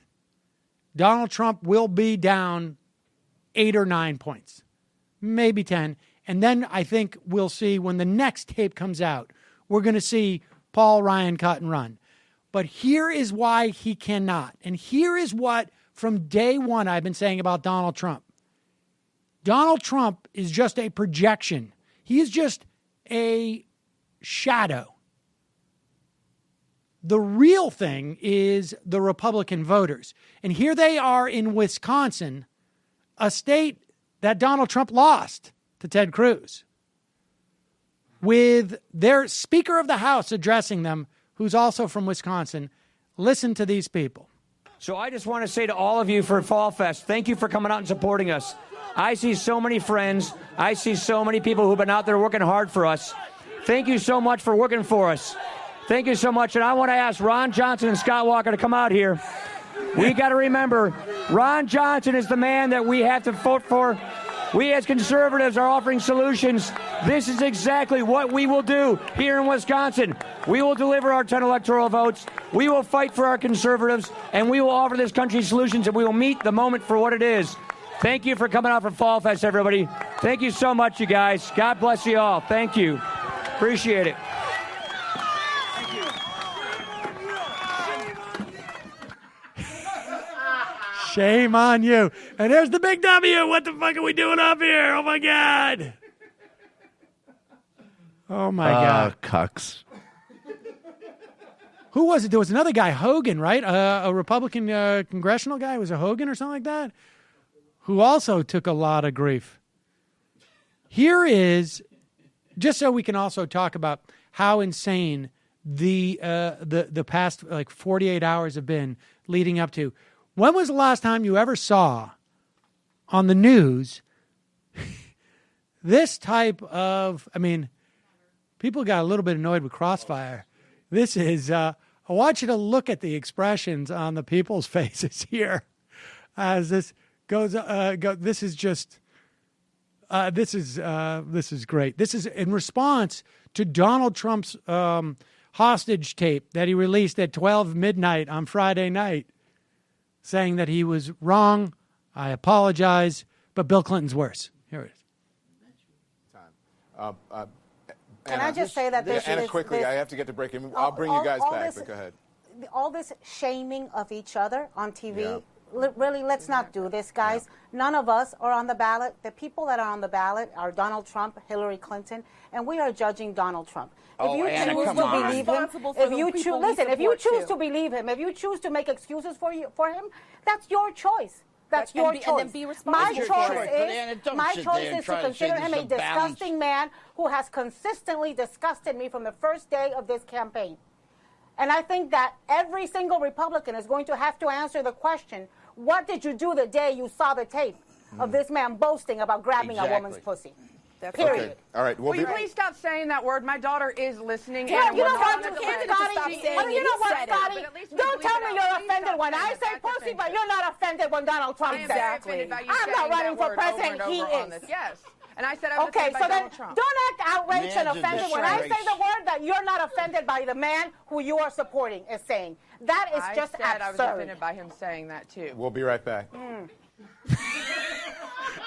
Donald Trump will be down 8 or 9 points, maybe 10. And then I think we'll see when the next tape comes out, we're going to see Paul Ryan cut and run. But here is why he cannot. And here is what, from day one, I've been saying about Donald Trump. Donald Trump is just a projection. He is just a shadow. The real thing is the Republican voters. And here they are in Wisconsin, a state that Donald Trump lost to Ted Cruz, with their Speaker of the House addressing them, who's also from Wisconsin. Listen to these people. So I just want to say to all of you for Fall Fest, thank you for coming out and supporting us. I see so many friends. I see so many people who've been out there working hard for us. Thank you so much for working for us. Thank you so much. And I want to ask Ron Johnson and Scott Walker to come out here. We got to remember, Ron Johnson is the man that we have to vote for. We as conservatives are offering solutions. This is exactly what we will do here in Wisconsin. We will deliver our 10 electoral votes. We will fight for our conservatives, and we will offer this country solutions, and we will meet the moment for what it is. Thank you for coming out for Fall Fest, everybody. Thank you so much, you guys. God bless you all. Thank you. Appreciate it. Shame on you. And there's the big W. What the fuck are we doing up here? Oh, my God. Oh, my God. Cucks. who was it? There was another guy, Hogan, right? A Republican congressional guy. Was it Hogan or something like that? Who also took a lot of grief. Here is, just so we can also talk about how insane the past 48 hours have been leading up to. When was the last time you ever saw on the news this type of, people got a little bit annoyed with Crossfire. This is, I want you to look at the expressions on the people's faces here as this goes, this is just, this is great. This is in response to Donald Trump's hostage tape that he released at 12 midnight on Friday night, saying that he was wrong. I apologize, but Bill Clinton's worse. Here it is. Can I just say that Anna, quickly, I have to get to break. I'll bring you guys back, but go ahead. All this shaming of each other on TV, really, let's not do this, guys. Yeah. None of us are on the ballot. The people that are on the ballot are Donald Trump, Hillary Clinton, and we are judging Donald Trump. If you choose to believe him, if you choose to believe him, if you choose to make excuses for him, that's your choice. That's your choice. And then be my choice is to consider him a disgusting man who has consistently disgusted me from the first day of this campaign. And I think that every single Republican is going to have to answer the question, what did you do the day you saw the tape of this man boasting about grabbing a woman's pussy? Period. Okay. All right. Will you please stop saying that word? My daughter is listening. Yeah, you know what, Scotty? You know what, Scotty? Don't tell me you're offended when I say pussy, but you're not offended when Donald Trump says. Exactly. I'm not running for president. He is. Yes. And I said I was okay, so then Trump. Don't act outraged and offended when I say the word that you're not offended by the man who you are supporting is saying. That is just absurd. I was offended by him saying that too. We'll be right back.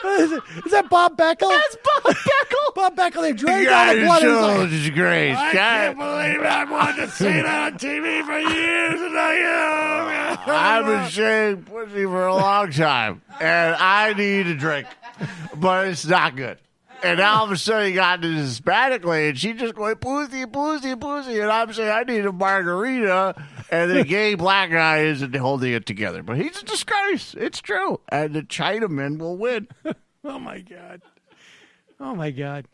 Is that Bob Beckel? That's Bob Beckel. Bob Beckel, they dragged out the blood. It's great. I can't believe I've wanted to say that on TV for years, and I've been saying pussy for a long time, and I need a drink, but it's not good. And now all of a sudden he got this Hispanic lady, and she just going, pussy, pussy, pussy. And I'm saying, I need a margarita. And the gay black guy isn't holding it together. But he's a disgrace. It's true. And the Chinaman will win. Oh, my God. Oh, my God.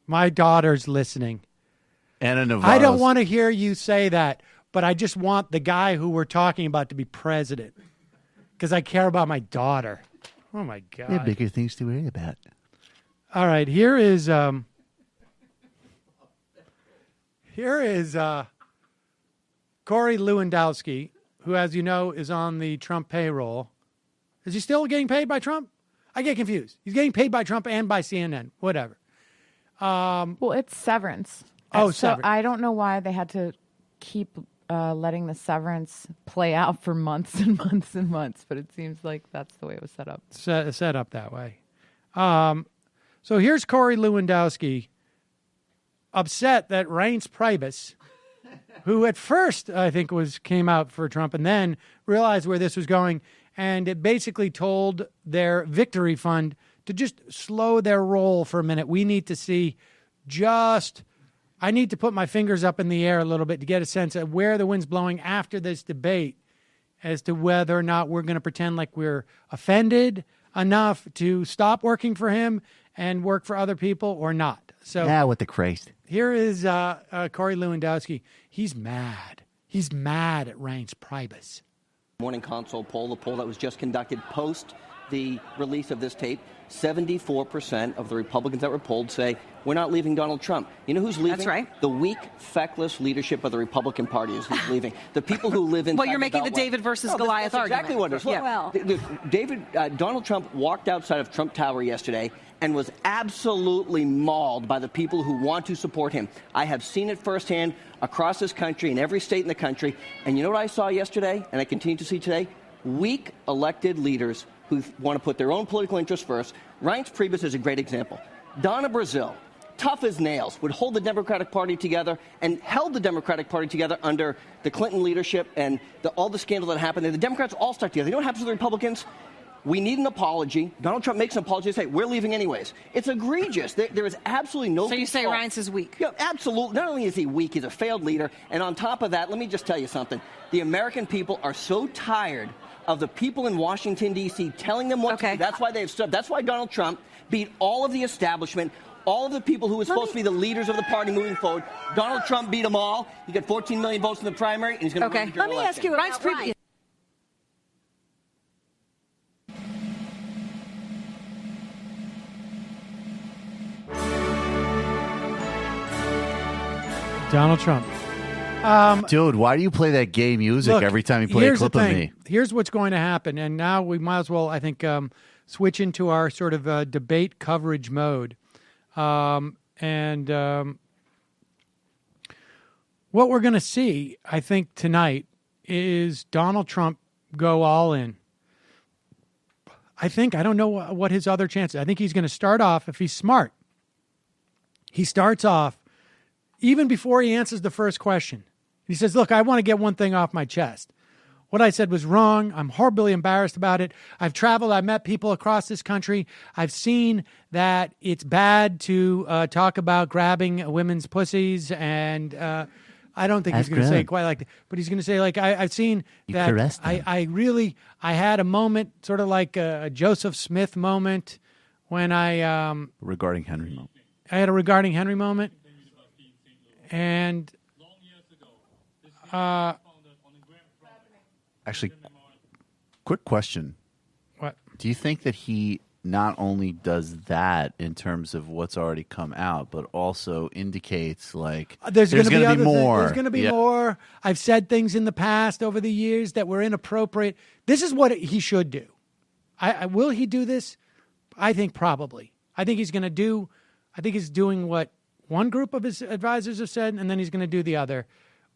My daughter's listening. Anna Navarro's. I don't want to hear you say that, but I just want the guy who we're talking about to be president because I care about my daughter. Oh, my God. There are bigger things to worry about. All right, here is Corey Lewandowski, who, as you know, is on the Trump payroll. Is he still getting paid by Trump? I get confused. He's getting paid by Trump and by CNN, whatever. Well, it's severance. Oh, so severance. I don't know why they had to keep letting the severance play out for months and months and months, but it seems like that's the way it was set up. Set up that way. So here's Corey Lewandowski upset that Reince Priebus, who at first I think came out for Trump and then realized where this was going, and it basically told their victory fund to just slow their roll for a minute. We need to see I need to put my fingers up in the air a little bit to get a sense of where the wind's blowing after this debate as to whether or not we're going to pretend like we're offended enough to stop working for him and work for other people or not. So what the Christ. Here is Corey Lewandowski. He's mad. He's mad at Reince Priebus. Morning console poll, the poll that was just conducted post the release of this tape, 74% of the Republicans that were polled say we're not leaving Donald Trump. You know who's leaving? That's right. The weak, feckless leadership of the Republican Party is who's leaving. The people who live in. Well, you're making the David versus Goliath argument. Exactly what it is. Yeah. Donald Trump walked outside of Trump Tower yesterday and was absolutely mauled by the people who want to support him. I have seen it firsthand across this country, in every state in the country. And you know what I saw yesterday, and I continue to see today? Weak elected leaders who want to put their own political interests first. Reince Priebus is a great example. Donna Brazile, tough as nails, would hold the Democratic Party together and held the Democratic Party together under the Clinton leadership and all the scandal that happened there. The Democrats all stuck together. You know what happens to the Republicans? We need an apology. Donald Trump makes an apology and say, we're leaving anyways. It's egregious. There is absolutely no So you say control. Reince is weak? Yeah, absolutely. Not only is he weak, he's a failed leader. And on top of that, let me just tell you something. The American people are so tired of the people in Washington, D.C. telling them what to do. That's why they've stood. That's why Donald Trump beat all of the establishment, all of the people who were supposed to be the leaders of the party moving forward. Donald Trump beat them all. He got 14 million votes in the primary, and he's going to win the general election. Ask you about Reince Priebus. Donald Trump. Dude, why do you play that gay music Look, every time you play a clip of me? Here's what's going to happen, and now we might as well, I think, switch into our sort of debate coverage mode. What we're going to see, I think, tonight is Donald Trump go all in. I don't know what his other chances. I think he's going to start off, if he's smart, he starts off even before he answers the first question. He says, look, I want to get one thing off my chest. What I said was wrong. I'm horribly embarrassed about it. I've traveled. I've met people across this country. I've seen that it's bad to talk about grabbing women's pussies. And I don't think he's going to say it quite like that. But he's going to say, like, I've seen that I had a moment, sort of like a Joseph Smith moment when I... regarding Henry moment. I had a regarding Henry moment. And actually, quick question. What? Do you think that he not only does that in terms of what's already come out, but also indicates like there's going to be more? There's going to be more. I've said things in the past over the years that were inappropriate. This is what he should do. Will he do this? I think probably. I think he's doing what one group of his advisors have said, and then he's going to do the other,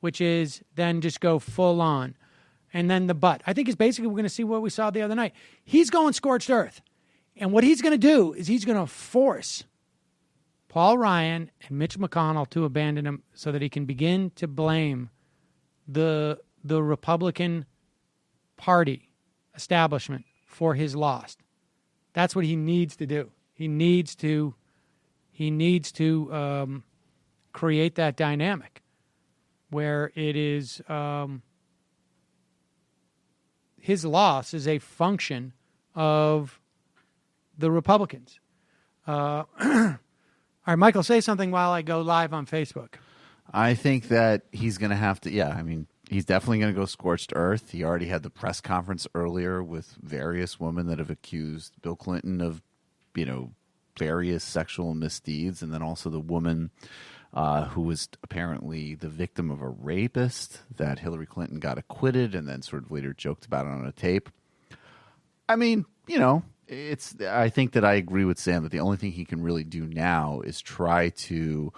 which is then just go full on. And then the but. I think it's basically we're going to see what we saw the other night. He's going scorched earth. And what he's going to do is he's going to force Paul Ryan and Mitch McConnell to abandon him so that he can begin to blame the Republican Party establishment for his loss. That's what he needs to do. He needs to create that dynamic where it is his loss is a function of the Republicans. All right, Michael, say something while I go live on Facebook. I think that he's going to have to, he's definitely going to go scorched earth. He already had the press conference earlier with various women that have accused Bill Clinton of, various sexual misdeeds, and then also the woman who was apparently the victim of a rapist that Hillary Clinton got acquitted and then sort of later joked about it on a tape. I think that I agree with Sam that the only thing he can really do now is try to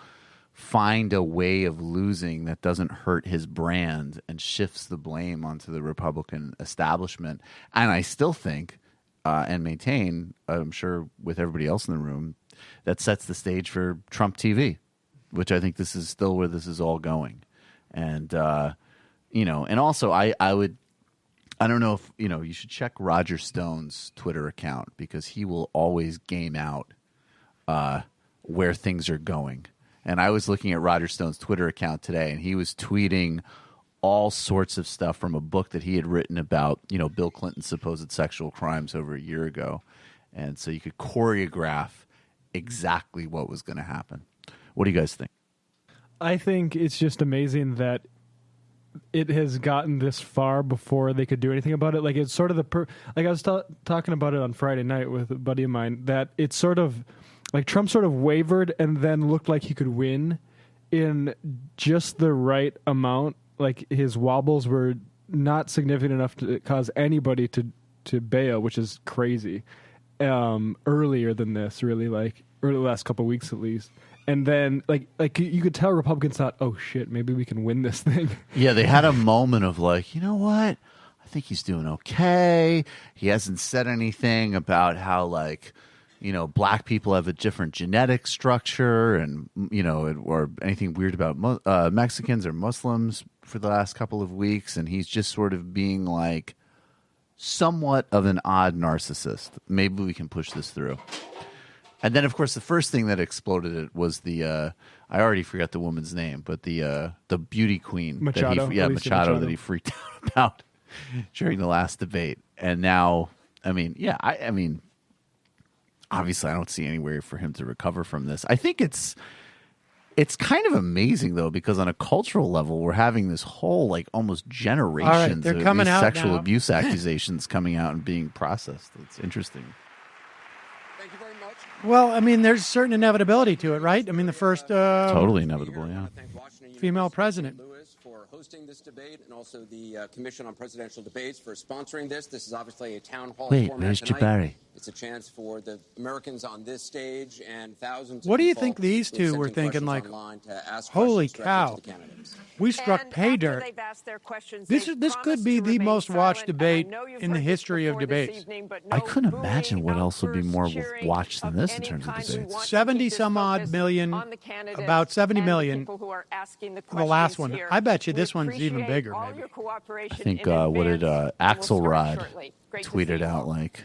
find a way of losing that doesn't hurt his brand and shifts the blame onto the Republican establishment. And I still think and maintain, I'm sure with everybody else in the room, that sets the stage for Trump TV, which I think this is still where this is all going. And, and also I don't know if, you should check Roger Stone's Twitter account because he will always game out where things are going. And I was looking at Roger Stone's Twitter account today, and he was tweeting all sorts of stuff from a book that he had written about, Bill Clinton's supposed sexual crimes over a year ago. And so you could choreograph exactly what was going to happen. What do you guys think? I think it's just amazing that it has gotten this far before they could do anything about it. Like, it's sort of I was talking about it on Friday night with a buddy of mine, that it's sort of like Trump sort of wavered and then looked like he could win in just the right amount. Like, his wobbles were not significant enough to cause anybody to bail, which is crazy. Earlier than this, really, like, or the last couple of weeks at least. And then, like you could tell Republicans thought, oh, shit, maybe we can win this thing. Yeah, they had a moment of like, you know what? I think he's doing okay. He hasn't said anything about how, like, black people have a different genetic structure and, or anything weird about Mexicans or Muslims for the last couple of weeks. And he's just sort of being like, somewhat of an odd narcissist. Maybe we can push this through. And then, of course, the first thing that exploded it was the I already forgot the woman's name, but the beauty queen, Machado, Machado, that he freaked out about during the last debate. And now, I mean, obviously, I don't see anywhere for him to recover from this. I think it's kind of amazing, though, because on a cultural level, we're having this whole, like, almost generations of these sexual abuse accusations coming out and being processed. It's interesting. Thank you very much. Well, I mean, there's certain inevitability to it, right? I mean, the first totally inevitable, yeah. Female president. For hosting this debate, and also the Commission on Presidential Debates for sponsoring this. This is obviously a town hall format where's tonight. Jabari? It's a chance for the Americans on this stage and thousands of What do you people think these who have two sent were in thinking? questions Like, online to ask holy questions directly cow, to the candidates. we struck pay dirt. This could be the most watched debate in the history of debates. I couldn't imagine what else would be more watched than this in terms of debates. 70 some odd million, about 70 million for the last one. I bet you this one's even bigger, maybe. I think, what did Axelrod tweeted out, like,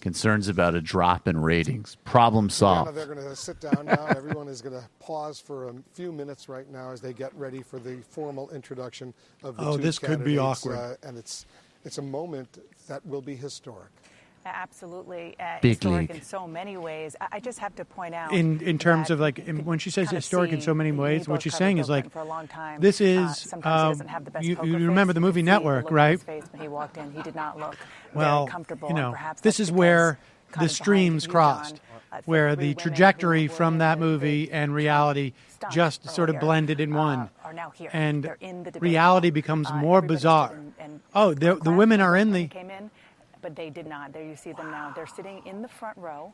concerns about a drop in ratings. Problem solved. They're going to sit down now. Everyone is going to pause for a few minutes right now as they get ready for the formal introduction of the two candidates. This could be awkward. And it's a moment that will be historic. Absolutely. Big historic league. in so many ways. I just have to point out In terms of, like, when she says historic in so many ways, what she's saying is, like, this is, you remember the movie Network, right? He walked in. He did not look Well, very comfortable. this is where the streams crossed, where the trajectory from that movie and reality just sort of blended in one. And reality becomes more bizarre. Oh, the women are in the... But they did not. There you see them now. They're sitting in the front row,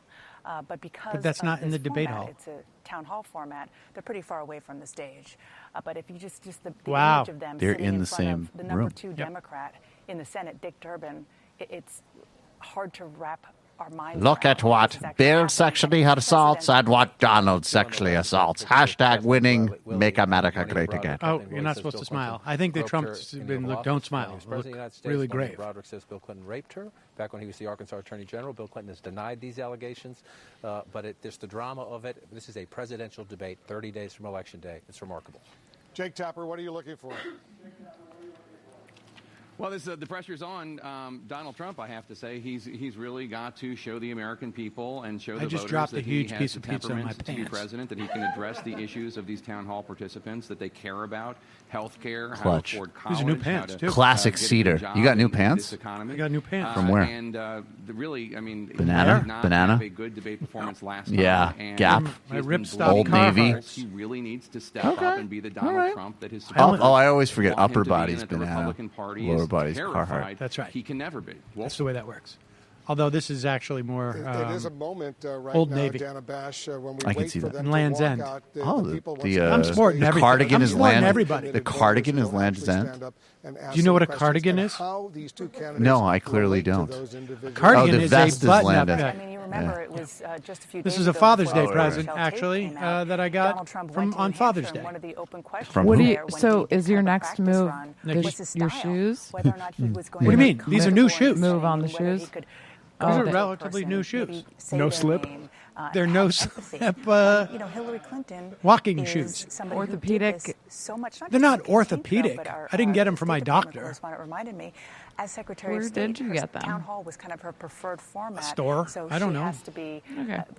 but because But that's not in the debate format, hall. It's a town hall format. They're pretty far away from the stage. But if you just the Wow. image of them They're sitting in the front same of the number room. 2 Democrat in the Senate, Dick Durbin, it's hard to wrap our minds Look around at what Bill sexually assaults and what Donald sexually assaults. Hashtag winning, make America great again. Oh, you're not supposed to smile. I think that Trump's been, look, don't smile. Look really grave. Broderick says Bill Clinton raped her. Back when he was the Arkansas Attorney General, Bill Clinton has denied these allegations. But there's the drama of it. This is a presidential debate 30 days from Election Day. It's remarkable. Jake Tapper, what are you looking for? Well, the pressure's on Donald Trump, I have to say. He's really got to show the American people and show the voters dropped that a he huge has piece the of pizza in my temperament to be pants. president, that he can address the issues of these town hall participants, that they care about health care, how Clutch. to afford These college, are new how pants, to, too. Classic get a good cedar. job You got new in pants? this economy. I got new pants. From where? And really, I mean, Banana? he did not Banana? have a good debate performance last time. Yeah. And Gap. he's My been ripstop Old Navy. He really needs to step up and be the Donald Trump that his Oh, supporters I always forget want him upper to be, and body's that the Banana, Republican Party lower is body's terrified Carhartt. That's right. He can never be. That's the way that works. Although this is actually more It is a moment right Old now, Navy. Dana Bash, when we I can wait see for that. them And Land's to walk End. out. Oh, people the I'm sporting the everything. cardigan I'm is sporting Land. everybody. The cardigan is Land's End. Do you know what a cardigan is? No, I clearly don't. A cardigan the is vest a button-up Land End. neck. I mean, you remember it was just a few This days is a ago Father's before Day the present, tape actually, came out. that I Donald got Trump from went to on New Father's Hampshire, Day. and one of the open questions From What who? do you? there when So, he is your kind of next practice move run Next- was his your style, shoes? whether or not he was going What do you to mean? be These are new comfortable in shoes. Move on the saying whether he shoes? could Oh, These are they- relatively new shoes. maybe say No their slip? name, They're have no empathy. slip, You know, Hillary Clinton walking is shoes. somebody who did Orthopedic. this so much. They're just not in campaign orthopedic. trail, but our, I didn't get them from State my Department doctor. correspondent reminded me, as Secretary Where of State, did you her get them? town hall was kind of her preferred format. store? So I don't she know. has to be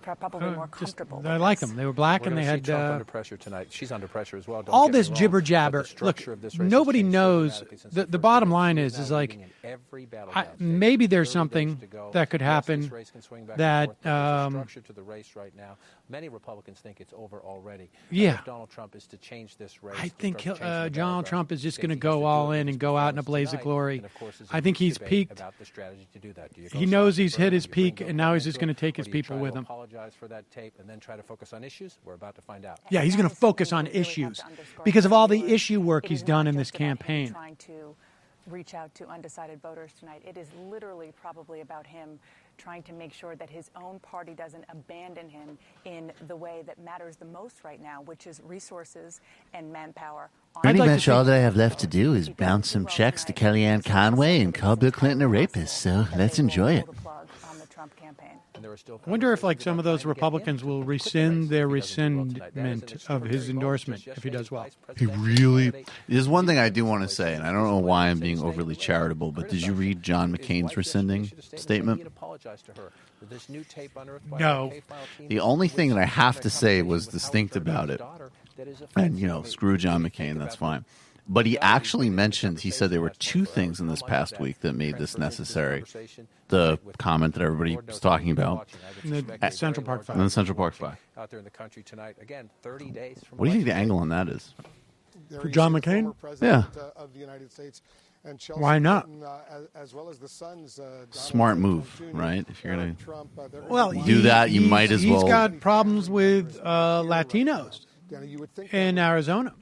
probably more comfortable. I with like this. them. They were black We're and they gonna see had Trump under pressure tonight. She's under pressure as well. Don't all get me this wrong. jibber But jabber. the Look, structure of this race has nobody changed so knows. dramatically since The first bottom debate. line She's is now like, leading in every battleground state. maybe there's 30 days something to go. that could Yes, happen this race can swing back and that forth, but there's a structure to the race right now. Many Republicans think it's over already. Yeah. If Donald Trump is to change this race, I to think start to change the Donald battleground, Trump is just they going to think he has go do all it in with and go out in a performance blaze of tonight. glory. And of course, there's a I think huge he's debate peaked. about the strategy to do that. Do you He go knows soft he's first? hit his Do you bring peak, Bill and now he's Clinton just going to into it? take his Or do you people try with to him. apologize for that tape and then try to focus on issues? We're about to find out. Yeah, he's going to focus on issues because of all the issue work he's done in this campaign. Trying to reach out to undecided voters tonight. It is literally probably about him trying to make sure that his own party doesn't abandon him in the way that matters the most right now, which is resources and manpower. Pretty much all that I have left to do is bounce some checks to Kellyanne Conway and call Bill Clinton a rapist, so let's enjoy it. I wonder if, like, some of those Republicans will rescind their rescindment of his endorsement if he does well. He really... There's one thing I do want to say, and I don't know why I'm being overly charitable, but did you read John McCain's rescinding statement? No. The only thing that I have to say was distinct about it, and, you know, screw John McCain, that's fine. But he actually mentioned, he said there were two things in this past week that made this necessary. The comment that everybody was talking about. The Central Park Five. And the Central Park Five. Out there in the country tonight, again, 30 days from What do you think the angle on that is? For John McCain? Yeah. Of the United States. And Chelsea Why not? Clinton, as well as the Suns, Smart move, right? If you're going Well, do that, you might as well. He's got problems with Latinos in Arizona.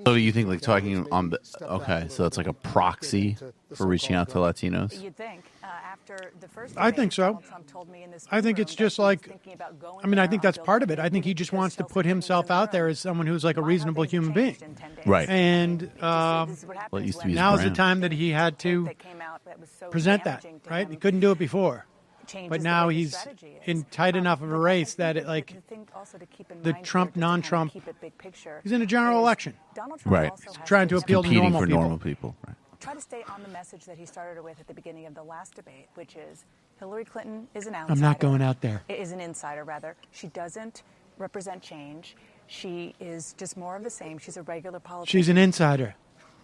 So you think, like, talking on the... Okay, so it's like a proxy for reaching out to Latinos? You'd think. After the first I think so. I think it's just like, I mean, I think that's part of it. I think he just wants to put himself out there as someone who's like a reasonable human being. Right. And Well, it used to be his now's the brand. time that he had to present that, right? He couldn't do it before. But now he's in tight enough of a race that it, like, the Trump, non-Trump, he's in a general election. Right. He's trying to appeal to Competing normal for people. normal people. Right. Try to stay on the message that he started with at the beginning of the last debate, which is Hillary Clinton is an outsider. I'm not going out there. Is an insider, rather. She doesn't represent change. She is just more of the same. She's a regular politician. She's an insider.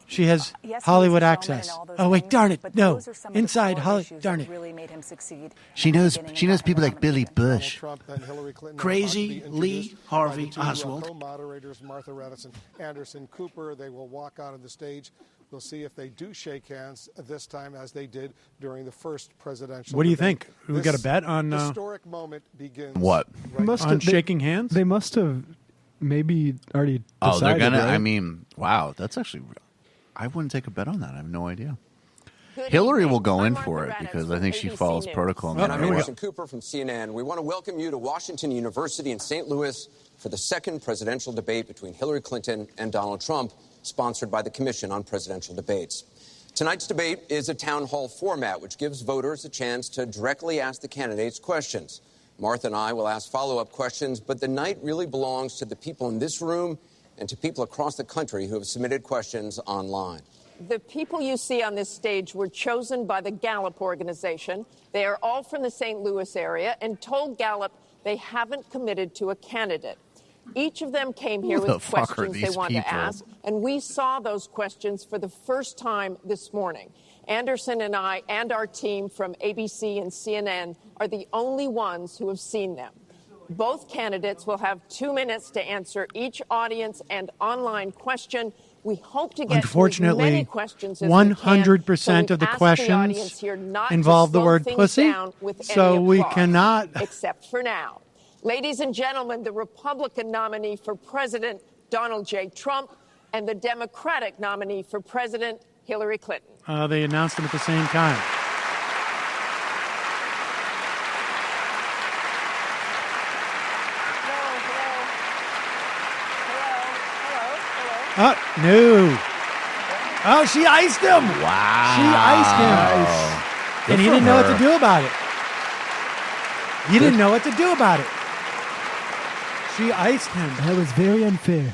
She has Yes, Hollywood he's a showman access. and all those Oh, wait, things, darn it. but No. those are some of the Inside core Hollywood. issues Darn that it. really made him succeed. She knows people like Billy Bush. Crazy Lee Harvey Co Oswald. Co-moderators Martha Raddatz and Anderson Cooper. They will walk out on the stage. We'll see if they do shake hands this time as they did during the first presidential What do you debate. think? We got a bet on historic moment begins. What? On shaking hands? They must have maybe already decided. Oh, they're going to... right? I mean, wow, that's actually... I wouldn't take a bet on that. I have no idea. Hillary will go in for it because I think she follows protocol. And I'm Anderson Cooper from CNN. We want to welcome you to Washington University in St. Louis for the second presidential debate between Hillary Clinton and Donald Trump, sponsored by the Commission on Presidential Debates. Tonight's debate is a town hall format, which gives voters a chance to directly ask the candidates questions. Martha and I will ask follow-up questions, but the night really belongs to the people in this room and to people across the country who have submitted questions online. The people you see on this stage were chosen by the Gallup organization. They are all from the St. Louis area and told Gallup they haven't committed to a candidate. Each of them came here Who the with fuck are questions they these want to people? ask, and we saw those questions for the first time this morning. Anderson and I and our team from ABC and CNN are the only ones who have seen them. Both candidates will have 2 minutes to answer each audience and online question. We hope to get Unfortunately, as many questions as 100% of the questions involve the word pussy, so we cannot. Except for now. Ladies and gentlemen, the Republican nominee for President, Donald J. Trump, and the Democratic nominee for President, Hillary Clinton. They announced them at the same time. Oh, no. Oh, she iced him. Wow. She iced him. And he didn't know what to do about it. He didn't know what to do about it. She iced him. That was very unfair.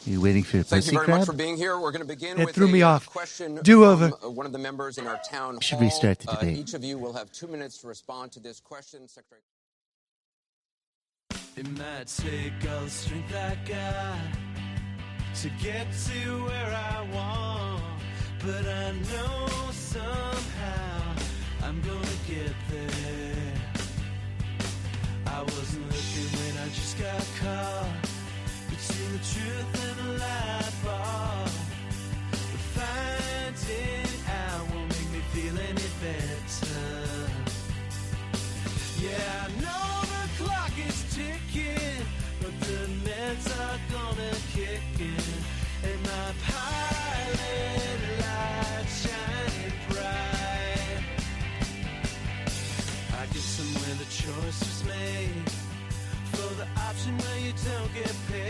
Are you waiting for your Thank pussy you very crab? much for being here. We're going to begin It with threw me a off. question Do-over. from one of the members in our town hall. Should restart the debate. Each of you will have 2 minutes to respond to this question. Secretary. It might take all the strength I got to get to where I want, but I know somehow I'm gonna get there. I wasn't looking when I just got caught between the truth and the lie bar, but finding out won't make me feel any better. Yeah, I know the clock is ticking, but the meds are gonna kick in, and my pilot light shining bright. I get somewhere don't get paid.